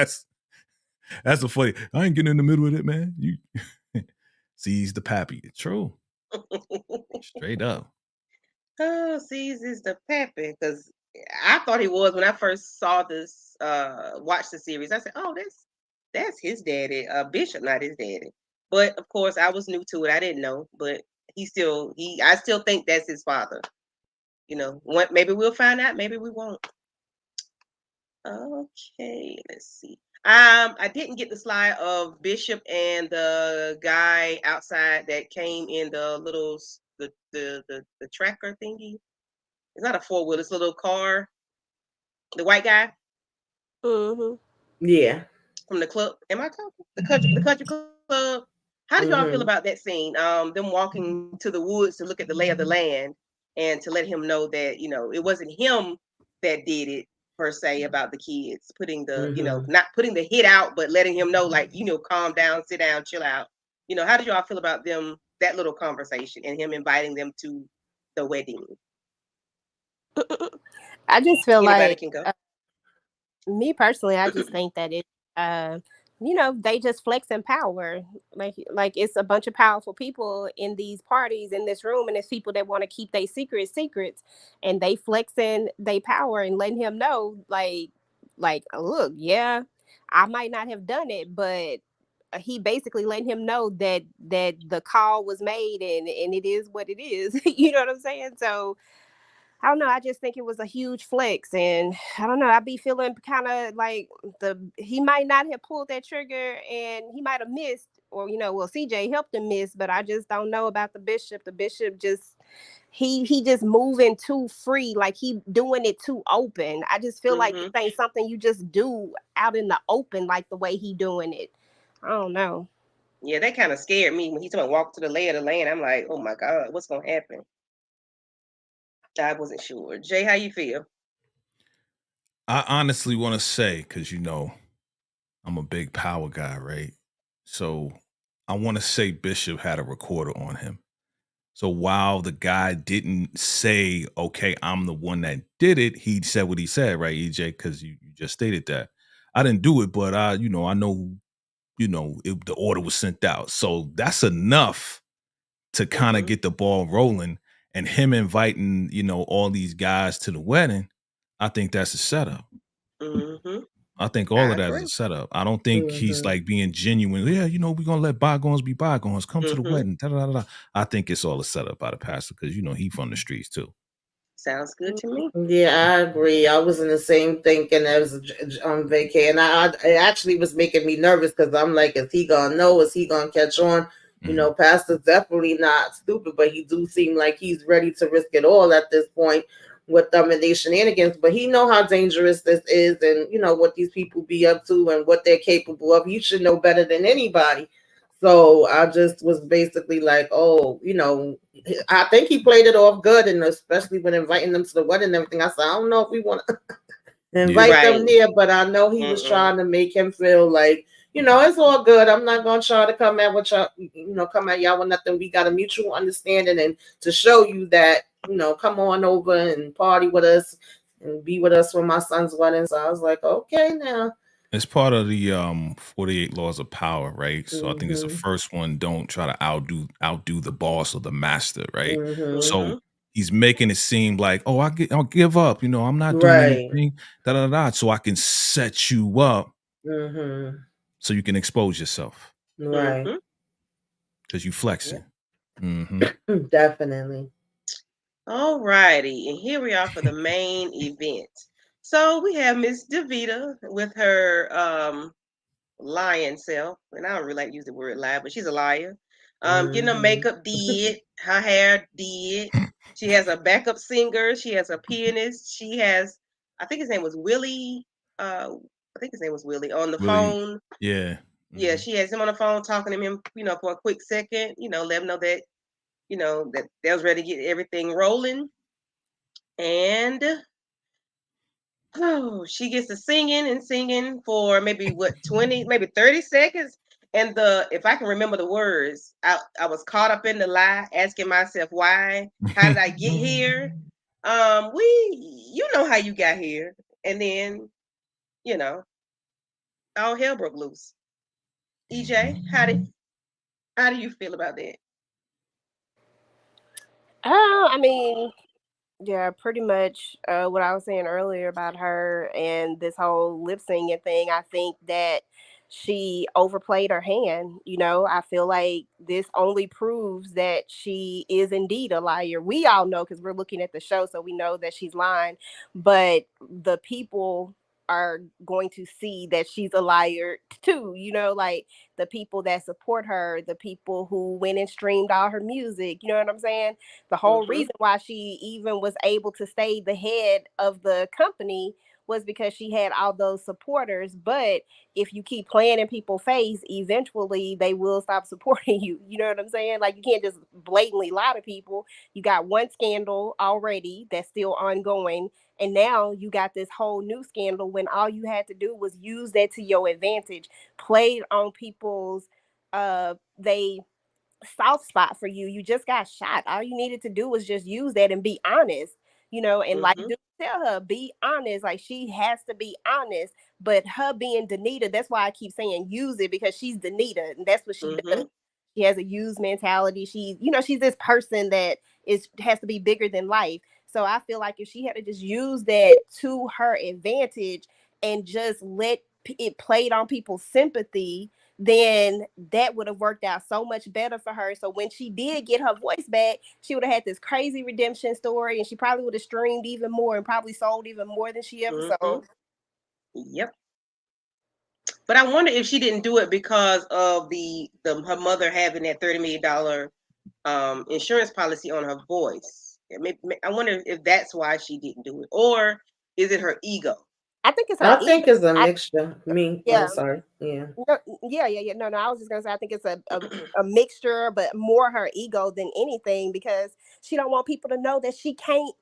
That's a funny. I ain't getting in the middle of it, man. You seize the pappy. True. Straight up. Oh, sees is the pappy because I thought he was when I first saw this, watched the series. I said, "Oh, that's his daddy, Bishop, not his daddy." But of course, I was new to it. I didn't know, but I still think that's his father. You know, what? Maybe we'll find out. Maybe we won't. Okay, let's see. I didn't get the slide of Bishop and the guy outside that came in the little the tracker thingy. It's not a four-wheel, it's a little car. The white guy Mm-hmm. Yeah. from the club. Am I talking? The country club. How did y'all feel Mm-hmm. about that scene? Them walking to the woods to look at the lay of the land and to let him know that, it wasn't him that did it per se about the kids, putting Mm-hmm. not putting the hit out, but letting him know, like, calm down, sit down, chill out. How did y'all feel about that little conversation and him inviting them to the wedding? I just feel Anybody like can go. me personally, I just think that it, uh, they just flexing power. Like it's a bunch of powerful people in these parties in this room, and it's people that want to keep their secrets, and they flexing their power and letting him know, like, look, yeah, I might not have done it, but he basically letting him know that the call was made and it is what it is. You know what I'm saying? So I don't know. I just think it was a huge flex, and I don't know. I be feeling kind of like he might not have pulled that trigger, and he might have missed, or well, CJ helped him miss, but I just don't know about the bishop. The bishop just he just moving too free, like he doing it too open. I just feel like this Hmm. ain't something you just do out in the open, like the way he doing it. I don't know. Yeah, that kind of scared me when he told me walk to the lay of the land. I'm like, oh my God, what's gonna happen? I wasn't sure. Jay, how you feel? I honestly want to say, because I'm a big power guy, right? So I want to say Bishop had a recorder on him. So while the guy didn't say, okay, I'm the one that did it, he said what he said, right, EJ? Because you just stated that. I didn't do it, but I know, the order was sent out. So that's enough to kind of Hmm. get the ball rolling. And him inviting, all these guys to the wedding, I think that's a setup. Hmm. I think all I of that is agree. a setup. I don't think he's Mm-hmm. like being genuine. Yeah, we're gonna let bygones be bygones. Come to the Hmm. wedding. Da, da, da, da. I think it's all a setup by the pastor because he from the streets too. Sounds good to me. Yeah, I agree. I was in the same thinking as on vacay, and it actually was making me nervous because I'm like, is he gonna know? Is he gonna catch on? Mhm. Pastor's definitely not stupid, but he do seem like he's ready to risk it all at this point with them and they shenanigans. But he know how dangerous this is, and what these people be up to and what they're capable of. He should know better than anybody. So I just was basically like, oh, I think he played it off good, and especially when inviting them to the wedding and everything. I said, I don't know if we want to Yeah. invite them Right. there, but I know he was Mm-mm. trying to make him feel like, it's all good. I'm not gonna try to come at what y'all, come at y'all with nothing. We got a mutual understanding, and to show you that, come on over and party with us and be with us for my son's wedding. So I was like, okay, now. It's part of the 48 laws of power, right? So I think it's the Mm-hmm. first one, don't try to outdo the boss or the master, right? Mm-hmm. So Hmm. he's making it seem like, oh, I'll give up, I'm not doing Right. anything, da da da, so I can set you up Mm-hmm. so you can expose yourself Right. Hmm. because you Yep. flexing. Hmm. Definitely. All righty, and here we are for the main event. So we have Miss Davita with her lion self, and I don't really like to use the word lie, but she's a liar. Getting her Mm-hmm. makeup did, her hair did. She has a backup singer. She has a pianist. She has, I think his name was Willie. I think his name was Willie on the Really, phone. yeah. Yeah, Hmm. she has him on the phone talking to him, for a quick second. Let him know that, that they was ready to get everything rolling. And Oh, she gets to singing for maybe what 20, maybe 30 seconds. And if I can remember the words, I was caught up in the lie, asking myself why, how did I get here? You know how you got here. And then, you know, all hell broke loose. EJ, how do you feel about that? I mean, yeah, pretty much what I was saying earlier about her and this whole lip singing thing. I think that she overplayed her hand. I feel like this only proves that she is indeed a liar. We all know because we're looking at the show, so we know that she's lying. But the people are going to see that she's a liar too. Like the people that support her, the people who went and streamed all her music. You know what I'm saying? The whole Mm-hmm. reason why she even was able to stay the head of the company was because she had all those supporters. But if you keep playing in people's face, eventually they will stop supporting you. You know what I'm saying? Like, you can't just blatantly lie to people. You got one scandal already that's still ongoing. And now you got this whole new scandal when all you had to do was use that to your advantage, played on people's they soft spot for you. You just got shot. All you needed to do was just use that and be honest, and like, Mm-hmm. do tell her, be honest. Like, she has to be honest. But her being Danita, that's why I keep saying use it, because she's Danita and that's what she does. Mm-hmm. She has a use mentality. She's this person that has to be bigger than life. So I feel like if she had to just use that to her advantage and just let it played on people's sympathy, then that would have worked out so much better for her. So when she did get her voice back, she would have had this crazy redemption story, and she probably would have streamed even more and probably sold even more than she ever Mm-hmm. sold. Yep. But I wonder if she didn't do it because of her mother having that $30 million insurance policy on her voice. I wonder if that's why she didn't do it, or is it her ego? I think it's her I ego. think it's a mixture. I'm Yeah. sorry. Yeah. No, yeah. No. I was just gonna say I think it's a mixture, but more her ego than anything, because she don't want people to know that she can't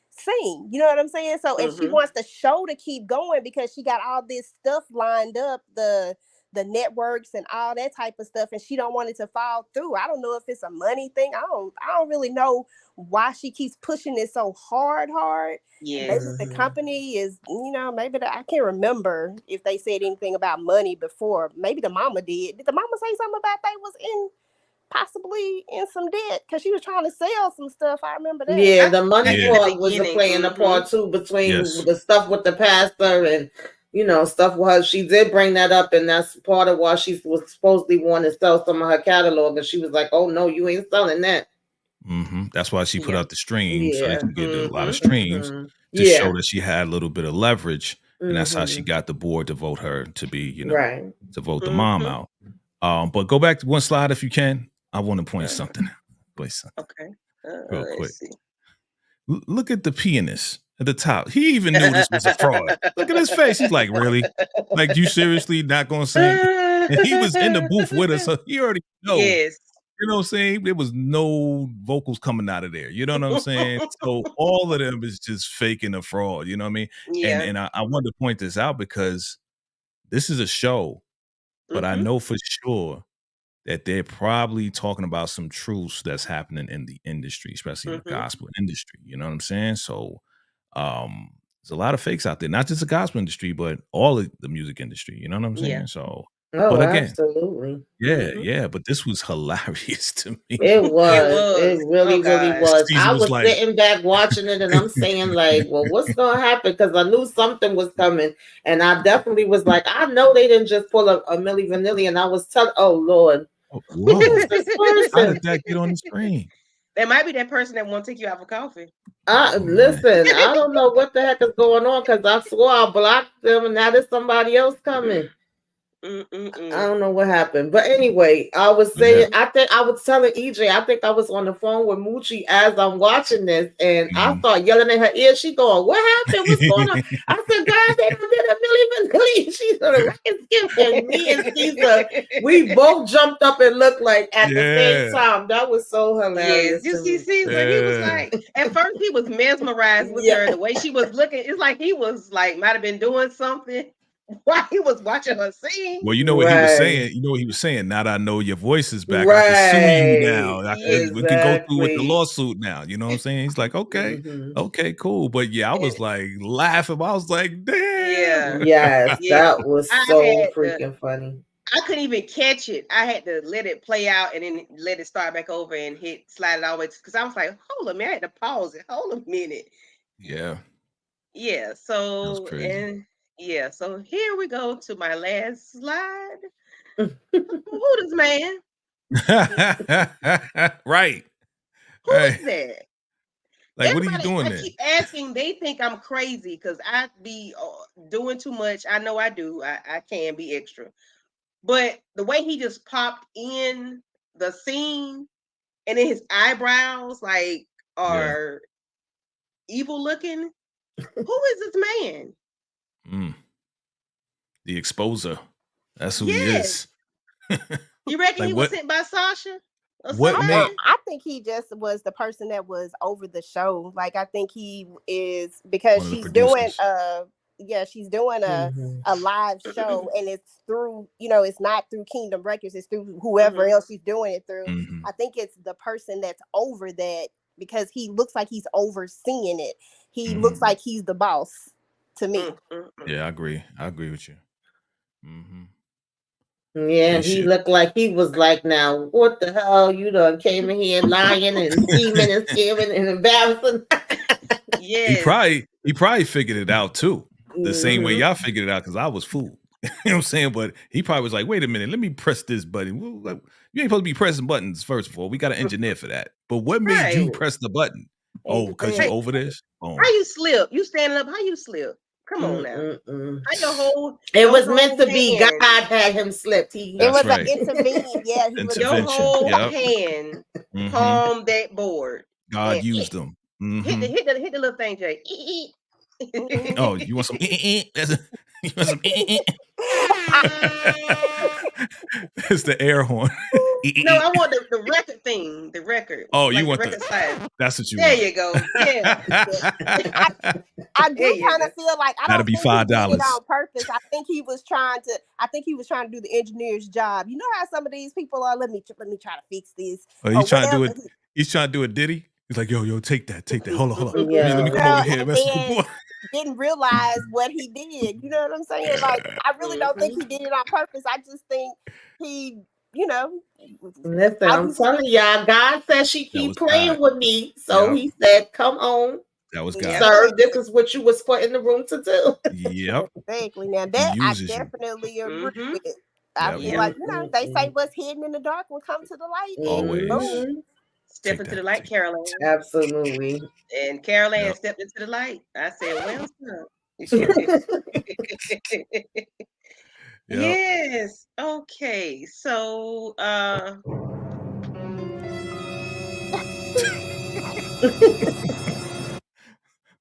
sing. You know what I'm saying? So, and she Mm-hmm. wants the show to keep going because she got all this stuff lined up, the networks and all that type of stuff, and she don't want it to fall through. I don't know if it's a money thing. I don't really know why she keeps pushing it so hard. Maybe Yes. the Mhm. company is, maybe I can't remember if they said anything about money before. Maybe the mama did. Did the mama say something about they was possibly in some debt because she was trying to sell some stuff? I remember that. Yeah, I the money in the Yeah. part was beginning. playing a Mm-hmm. part too, between Yes. the stuff with the pastor and stuff with her. She did bring that up, and that's part of why she was supposedly wanting to sell some of her catalog, and she was like, "Oh no, you ain't selling that." That's why she put Yeah. out the stream so they Yeah. can get a lot of Mm-hmm. streams to show Yeah. that she had a little bit of leverage, and that's how she hmm got the board to vote her to be, Right. to vote the mom Mm-hmm. out. But go back to one slide if you can. I want to point Uh, something out. Point something okay. real quick. Let's see. Look at the pianist at the top. He even knew this was a fraud. Look at his face. He's like, really? Like, you seriously not gonna sing? And he was in the booth with us, so he already know. Yes. You know what I'm saying? There was no vocals coming out of there. You know what I'm saying? So all of them is just faking a fraud. You know what I mean? And Yeah. and I wanted to point this out because this is a show, but I Mm-hmm. know for sure that they're probably talking about some truths that's happening in the industry, especially in the Mm-hmm. gospel industry. You know what I'm saying? So there's a lot of fakes out there, not just the gospel industry, but all of the music industry. You know what I'm Yeah. saying? So, but Oh, again, absolutely. Mm-hmm. yeah, but this was hilarious to me. It It was. It was. Oh really, really gosh. was. Caesar I was was like, sitting back watching it, and I'm saying, like, well, what's gonna happen? Because I knew something was coming, and I definitely was like, I know they didn't just pull a Milli Vanilli, and I was telling, oh Lord, who is whoa, this how did person? that get on the screen? That might be that person that won't take you out for coffee. I Oh man. listen. I don't know what the heck is going on because I swore I blocked them, and now there's somebody else coming. I don't know what happened, but anyway, I was saying, I think I was telling EJ, I think I was on the phone with Moochie as I'm watching this, and I start yelling in her ear. She going, "What happened? What's going on?" I said, "God, they done did a Milli Vanilli." She's on the record skip, and me and Caesar, we both jumped up and looked like at the same time. That was so hilarious. Yes, you to see me. Caesar, he was like, at first he was mesmerized with her, the way she was looking. It's like he was like, might have been doing something while he was watching her sing. Well, you know what he was saying. You know what he was saying. Now that I know your voice is back, I can sue you now. We can go through with the lawsuit now. You know what I'm saying? He's like, okay, okay, cool. But yeah, I was like laughing. I was like, damn. Yeah. Yes, that was so freaking funny. I couldn't even catch it. I had to let it play out and then let it start back over and slide it all the way because I was like, hold a minute, I had to pause it. Hold a minute. Yeah. Yeah. So so here we go to my last slide. Who this man? Right. Who is that? Like, what are you doing I there? keep asking. They think I'm crazy because I be doing too much. I know I do. I can be extra. But the way he just popped in the scene and then his eyebrows like are evil looking. Who is this man? The exposer. That's who he is. You reckon he was sent by Sasha? I think he just was the person that was over the show. Like I think he is because she's doing she's doing a live show and it's through, it's not through Kingdom Records, it's through whoever else she's doing it through. I think it's the person that's over that because he looks like he's overseeing it. He looks like he's the boss to me. Yeah, I agree. I agree with you. Yeah, and he looked like he was like, now, what the hell? You done came in here lying and scheming and scaring and embarrassing. Yeah. He probably figured it out too. The same way y'all figured it out because I was fooled. You know what I'm saying? But he probably was like, wait a minute, let me press this button. You ain't supposed to be pressing buttons, first of all. We got an engineer for that. But what made you press the button? Oh, because you over this? How you slip? You standing up, how you slip? Come on now. How your whole it was meant to be God had him slipped. It was an intervention. Yeah, your whole hand palm that board. God used them. Hit the little thing, Jay. Oh, you want some? You want some? It's the air horn. No, I want the record thing. The record. Oh, like you want the record side. That's what you there want. You go. Yeah. I do kind of feel like I That'll don't be think he did $5 it on purpose. I think he was trying to do the engineer's job. You know how some of these people are. Let me try to fix this. Oh, he's trying to do it. He's trying to do a ditty. He's like, yo, take that. Hold on. Yeah. Let me come over here. And didn't realize what he did. You know what I'm saying? Like, I really don't think he did it on purpose. I just think he, Listen, I'm telling y'all, God said she keep playing with me. So he said, come on. That was God. Sir, this is what you was put in the room to do. Yep. Exactly. Now that I definitely agree with. I feel like, they say what's hidden in the dark will come to the light. Always. Step into the light, Caroline. Absolutely. And Caroline stepped into the light. I said, well, yes. Okay. So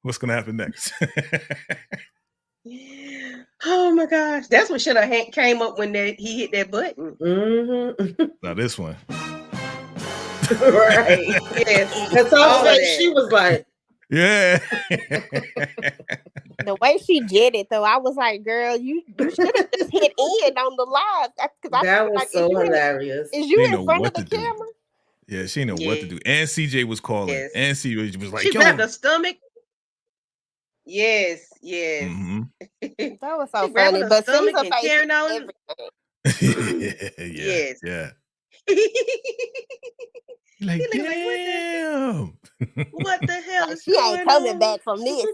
what's gonna happen next? Oh my gosh. That's what should have came up when he hit that button. Now this one. Right. Yes. Because she was like, yeah. The way she did it, though, I was like, girl, you should have just hit in on the live. That was so hilarious. Is you in front of the camera? Yeah, she didn't know what to do. And CJ was calling. Yes. And CJ was like, she grabbed her stomach. Yes. That was so funny. But stomach and carrying on everything. Yes. Yeah. Like, damn. What the hell is she ain't coming back from this.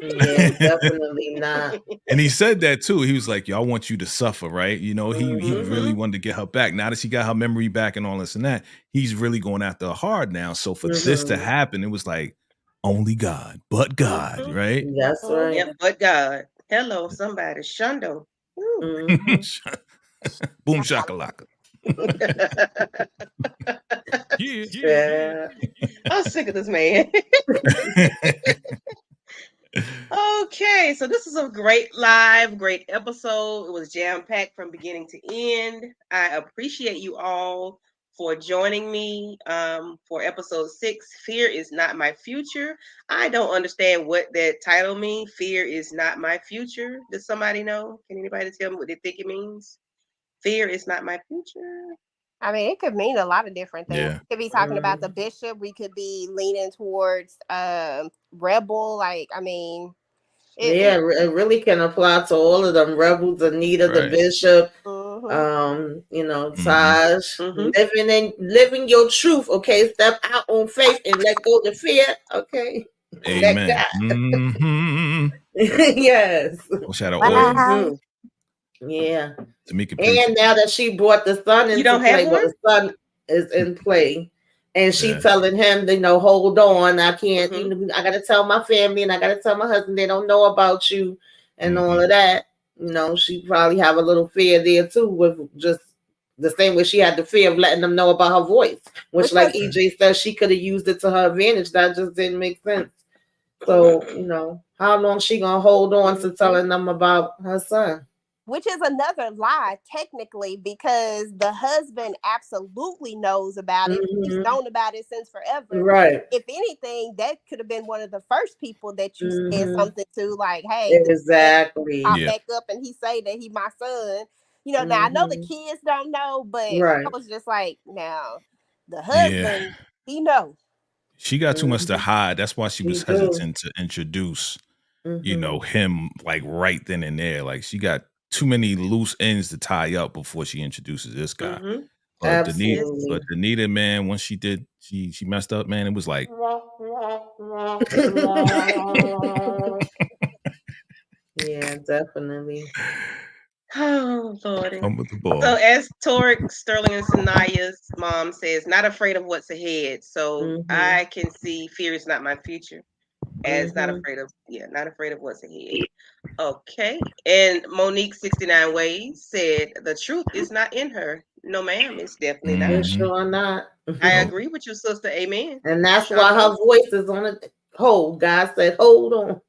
Yeah, definitely not. And he said that too. He was like, yo, I want you to suffer, right? You know, he really wanted to get her back. Now that she got her memory back and all this and that, he's really going after her hard now. So for this to happen, it was like, only God, but God, right? That's right. Yeah, but God. Hello, somebody. Shundo. Boom shakalaka. Yeah. I'm sick of this man. Okay, so this is a great live, great episode. It was jam-packed from beginning to end. I appreciate you all for joining me for episode 6. Fear is not my future. I don't understand what that title means. Fear is not my future. Does somebody know? Can anybody tell me what they think it means? Fear is not my future. I mean, it could mean a lot of different things. Yeah. We could be talking about the bishop. We could be leaning towards rebel. Like, I mean, it really can apply to all of them. Rebels, Anita, the bishop, Taj, living your truth. Okay, step out on faith and let go the fear. Okay, amen. Yes. Oil. Yeah. Tamika and now that she brought the son into play, the son is in play, and she telling him, hold on, I can't. I gotta tell my family, and I gotta tell my husband they don't know about you, and all of that. She probably have a little fear there too, with just the same way she had the fear of letting them know about her voice, which like EJ says, she could have used it to her advantage. That just didn't make sense. So how long she gonna hold on to telling them about her son? Which is another lie, technically, because the husband absolutely knows about it. He's known about it since forever. Right. If anything, that could have been one of the first people that you said something to, like, hey, exactly. Pop back up and he say that he my son. Now I know the kids don't know, but I was just like, now the husband, he know. She got too much to hide. That's why she was hesitant to introduce, him like right then and there. Like she got too many loose ends to tie up before she introduces this guy. But Danita, man, once she did, she messed up, man. It was like yeah, definitely. Oh, Lordy. So as Torek, Sterling, and Sanaya's mom says, not afraid of what's ahead. So I can see fear is not my future. As not afraid of what's ahead. Okay. And Monique 69 Ways said the truth is not in her. No, ma'am, it's definitely not. Sure not. I agree with you, sister. Amen. And that's why her voice is on it. Hold. God said, hold on.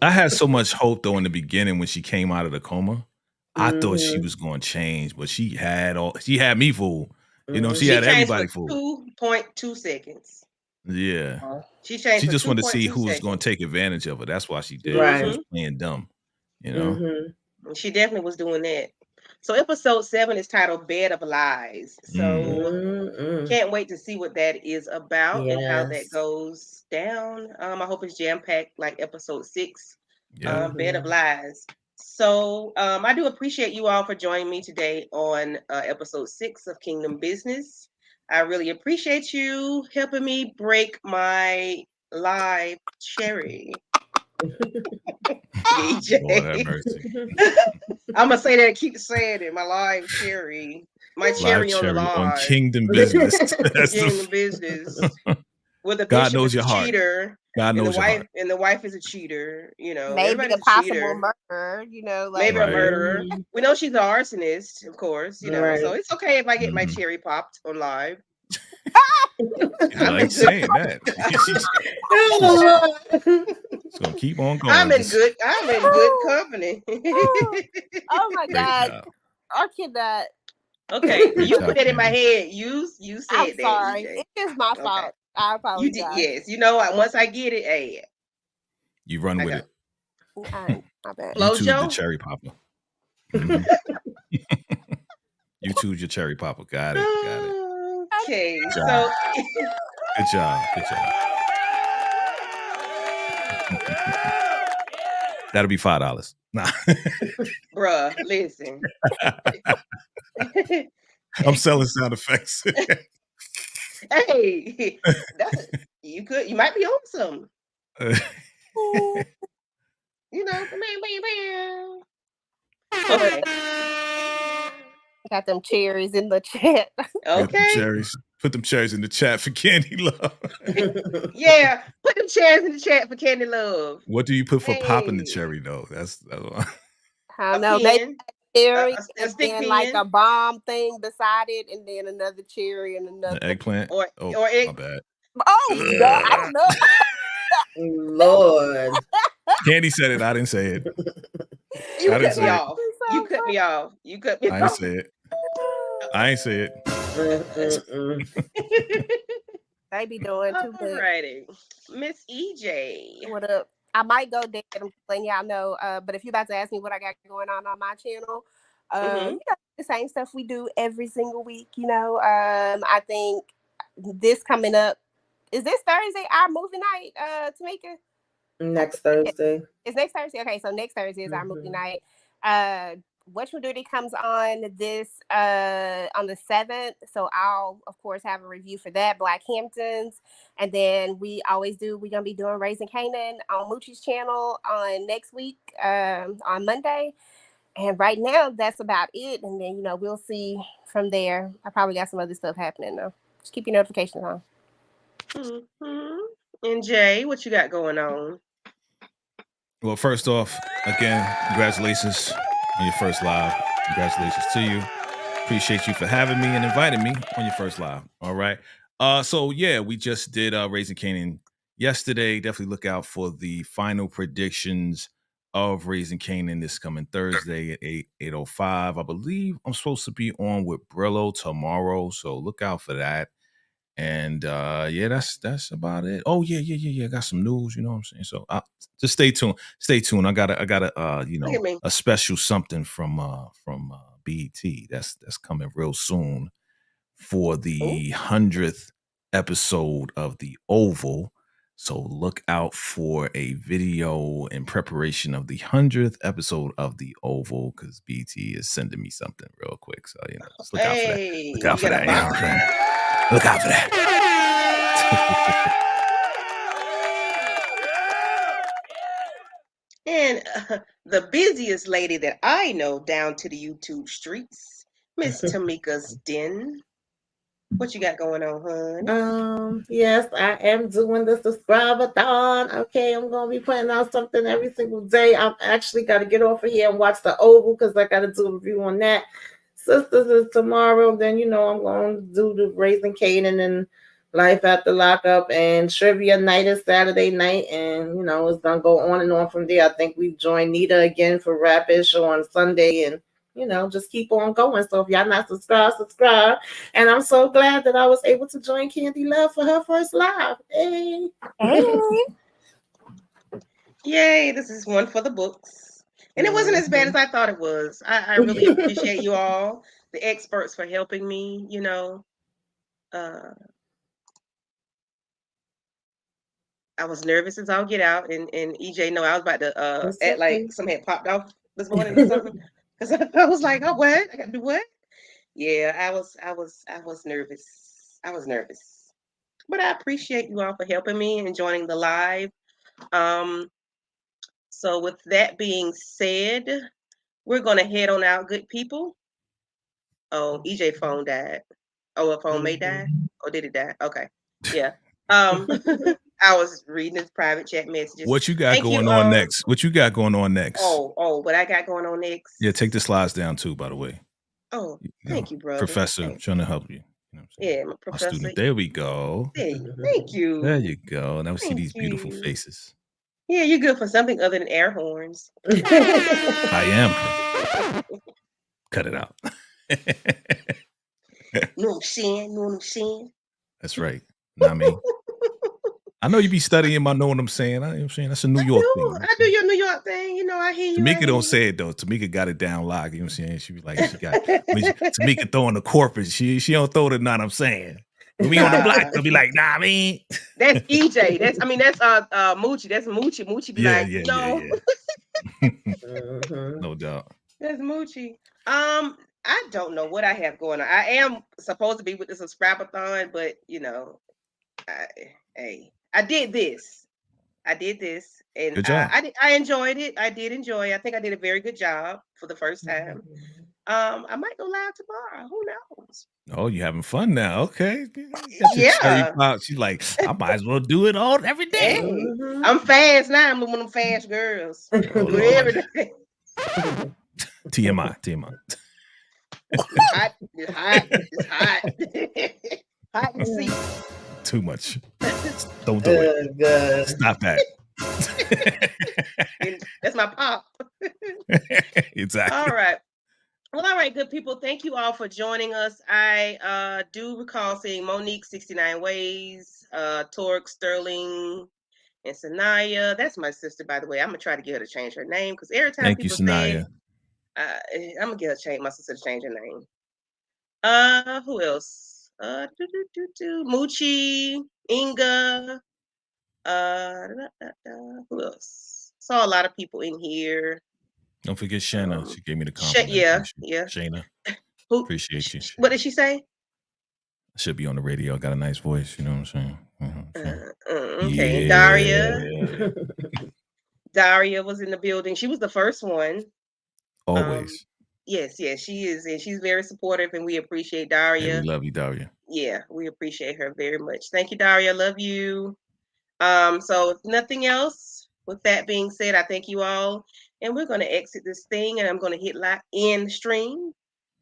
I had so much hope though in the beginning when she came out of the coma. I thought she was going to change, but she had me fooled. She had everybody fooled. 2.2 seconds. Yeah. She changed. She just wanted to see who was going to take advantage of her. That's why she did. Right. She was playing dumb. She definitely was doing that. So episode 7 is titled Bed of Lies. So can't wait to see what that is about and how that goes down. I hope it's jam-packed like episode 6, Bed of Lies. So I do appreciate you all for joining me today on episode 6 of Kingdom Business. I really appreciate you helping me break my live cherry. I'm gonna say that. Keep saying it. My live cherry, my cherry on the live on Kingdom Business. Kingdom Business. With the God bishop knows is your a heart. cheater. God knows your heart. And the wife is a cheater. Maybe a possible murderer. Maybe a murderer. We know she's an arsonist, of course. So it's okay if I get my cherry popped on live. I like saying that. So keep on going. I'm in good company. Oh my God. I cannot. Okay, you put it in my head. You said I'm that. Sorry. It is my fault. I apologize. You did, yes. You know what? Once I get it, hey. You run with it. My bad. YouTube's the cherry popper. YouTube's your cherry popper. Got it. Okay, Good so good job. That'll be $5. Nah. Bruh, listen. I'm selling sound effects. Hey, you might be on something. Okay. Got them cherries in the chat. Okay. Put them cherries in the chat for Candy Love. Yeah, put them cherries in the chat for Candy Love. What do you put for popping the cherry though? That's I don't know. Maybe cherry, a and stick then like pin, a bomb thing beside it, and then another cherry and An another. eggplant. or Oh, or my egg. bad. Oh no, I don't know. Lord. Candy said it. I didn't say it. You I didn't cut me say it. off. You cut me off. You cut me I ain't off. say it. I ain't say it. They be doing too much. Alrighty, Miss EJ. What up? I might go dead. I'm letting y'all know. But if you're about to ask me what I got going on my channel, Mhm. you know, the same stuff we do every single week. You know, I think this coming up is this Thursday our movie night, Tamika? Next Thursday. It's next Thursday. Okay, so next Thursday is our movie Mhm. night. What You Duty comes on this on the 7th. So I'll of course have a review for that, Black Hamptons. And then we're gonna be doing Raising Canaan on Moochie's channel on next week, on Monday. And right now that's about it. And then, you know, we'll see from there. I probably got some other stuff happening though. Just keep your notifications on. Mhm. And Jay, what you got going on? Well, first off, again, congratulations on your first live. Congratulations to you. Appreciate you for having me and inviting me on your first live. All right. So yeah, we just did Raising Canaan yesterday. Definitely look out for the final predictions of Raising Canaan this coming Thursday at 8:05. I believe I'm supposed to be on with Brillo tomorrow, so look out for that. And yeah, that's about it. Oh yeah. I got some news, you know what I'm saying? So just stay tuned. Stay tuned. I got a you Look know, at me. a special something from BET that's coming real soon for the 100th episode of The Oval. So look out for a video in preparation of the 100th episode of The Oval, because BT is sending me something real quick. So, you know, just look out for that. Hey, Look out you for got a that. You know box? what I'm saying? Look out for that. And the busiest lady that I know down to the YouTube streets, Miss Tamika's Den. What you got going on, hon? Yes, I am doing the subscribe-a-thon. Okay, I'm gonna be putting out something every single day. I'm actually got to get off of here and watch the Oval because I got to do a review on that. Sisters is tomorrow. Then you know I'm going to do the Raising Canaan and Life After Lockup, and trivia night is Saturday night, and you know it's gonna go on and on from there. I think we joined Nita again for Rapish on Sunday, and you know just keep on going. So if y'all not subscribe. And I'm so glad that I was able to join Candy Love for her first live. Hey. Yay, this is one for the books. And it wasn't as bad as I thought it was. I really appreciate you all, the experts, for helping me, you know. I was nervous as I'll get out, and EJ know I was about to act like something had popped off this morning or something. Because I was like, oh, what? I gotta do what? Yeah, I was nervous. I was nervous. But I appreciate you all for helping me and joining the live. So with that being said, we're gonna head on out, good people. Oh, EJ phone died. Oh, a phone may die? Or did it die? Okay. Yeah. I was reading his private chat messages. What you got going on next? What you got going on next? Oh, what I got going on next? Yeah, take the slides down too, by the way. Oh, thank you, brother. Professor, trying to help you. You know what I'm saying? Yeah, my professor. My student. There we go. Thank you. There you go. Now we see these beautiful faces. Yeah, you're good for something other than air horns. I am. Cut it out. Know what I'm saying? That's right. Not me. I know you be studying my know what I'm saying. That's a New York thing. I do your New York thing. You know, I hear you. Tamika don't say it though. Tamika got it down locked. You know what I'm saying? She be like, Tamika throwing the corporate. She don't throw the not I'm saying. When we on the block, they'll be like, nah, I mean. That's EJ. That's Moochie. That's Moochie. Moochie be like, no. No doubt. That's Moochie. I don't know what I have going on. I am supposed to be with the subscribe-a-thon, but you know, I did this. And good job. I enjoyed it. I did enjoy it. I think I did a very good job for the first time. I might go live tomorrow. Who knows? Oh, you having fun now? Okay. Yeah. She's like, I might as well do it all every day. Hey, I'm fast now. I'm one of them fast girls. Do it every day. TMI, TMI. Hot, it's hot, it's hot. Hot in the seat. Too much. Don't do it. Good. Stop that. That's my pop. Exactly. All right. Well, all right, good people. Thank you all for joining us. I do recall seeing Monique 69 Ways, Torque, Sterling, and Sanaya. That's my sister, by the way. I'm gonna try to get her to change her name because every time Thank you, people say, Sanaya. I'm gonna get my sister to change her name. Who else? Moochie, Inga. Who else? Saw a lot of people in here. Don't forget Shana. She gave me the compliment. Yeah. Shana. Who? Appreciate you. What did she say? I should be on the radio. I got a nice voice. You know what I'm saying? Okay. Yeah. Daria was in the building. She was the first one. Always. Yes, she is, and she's very supportive, and we appreciate Daria. Hey, we love you, Daria. Yeah, we appreciate her very much. Thank you, Daria. Love you. So if nothing else, with that being said, I thank you all, and we're going to exit this thing, and I'm going to hit end stream.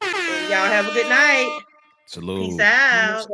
And y'all have a good night. Salute. Peace out.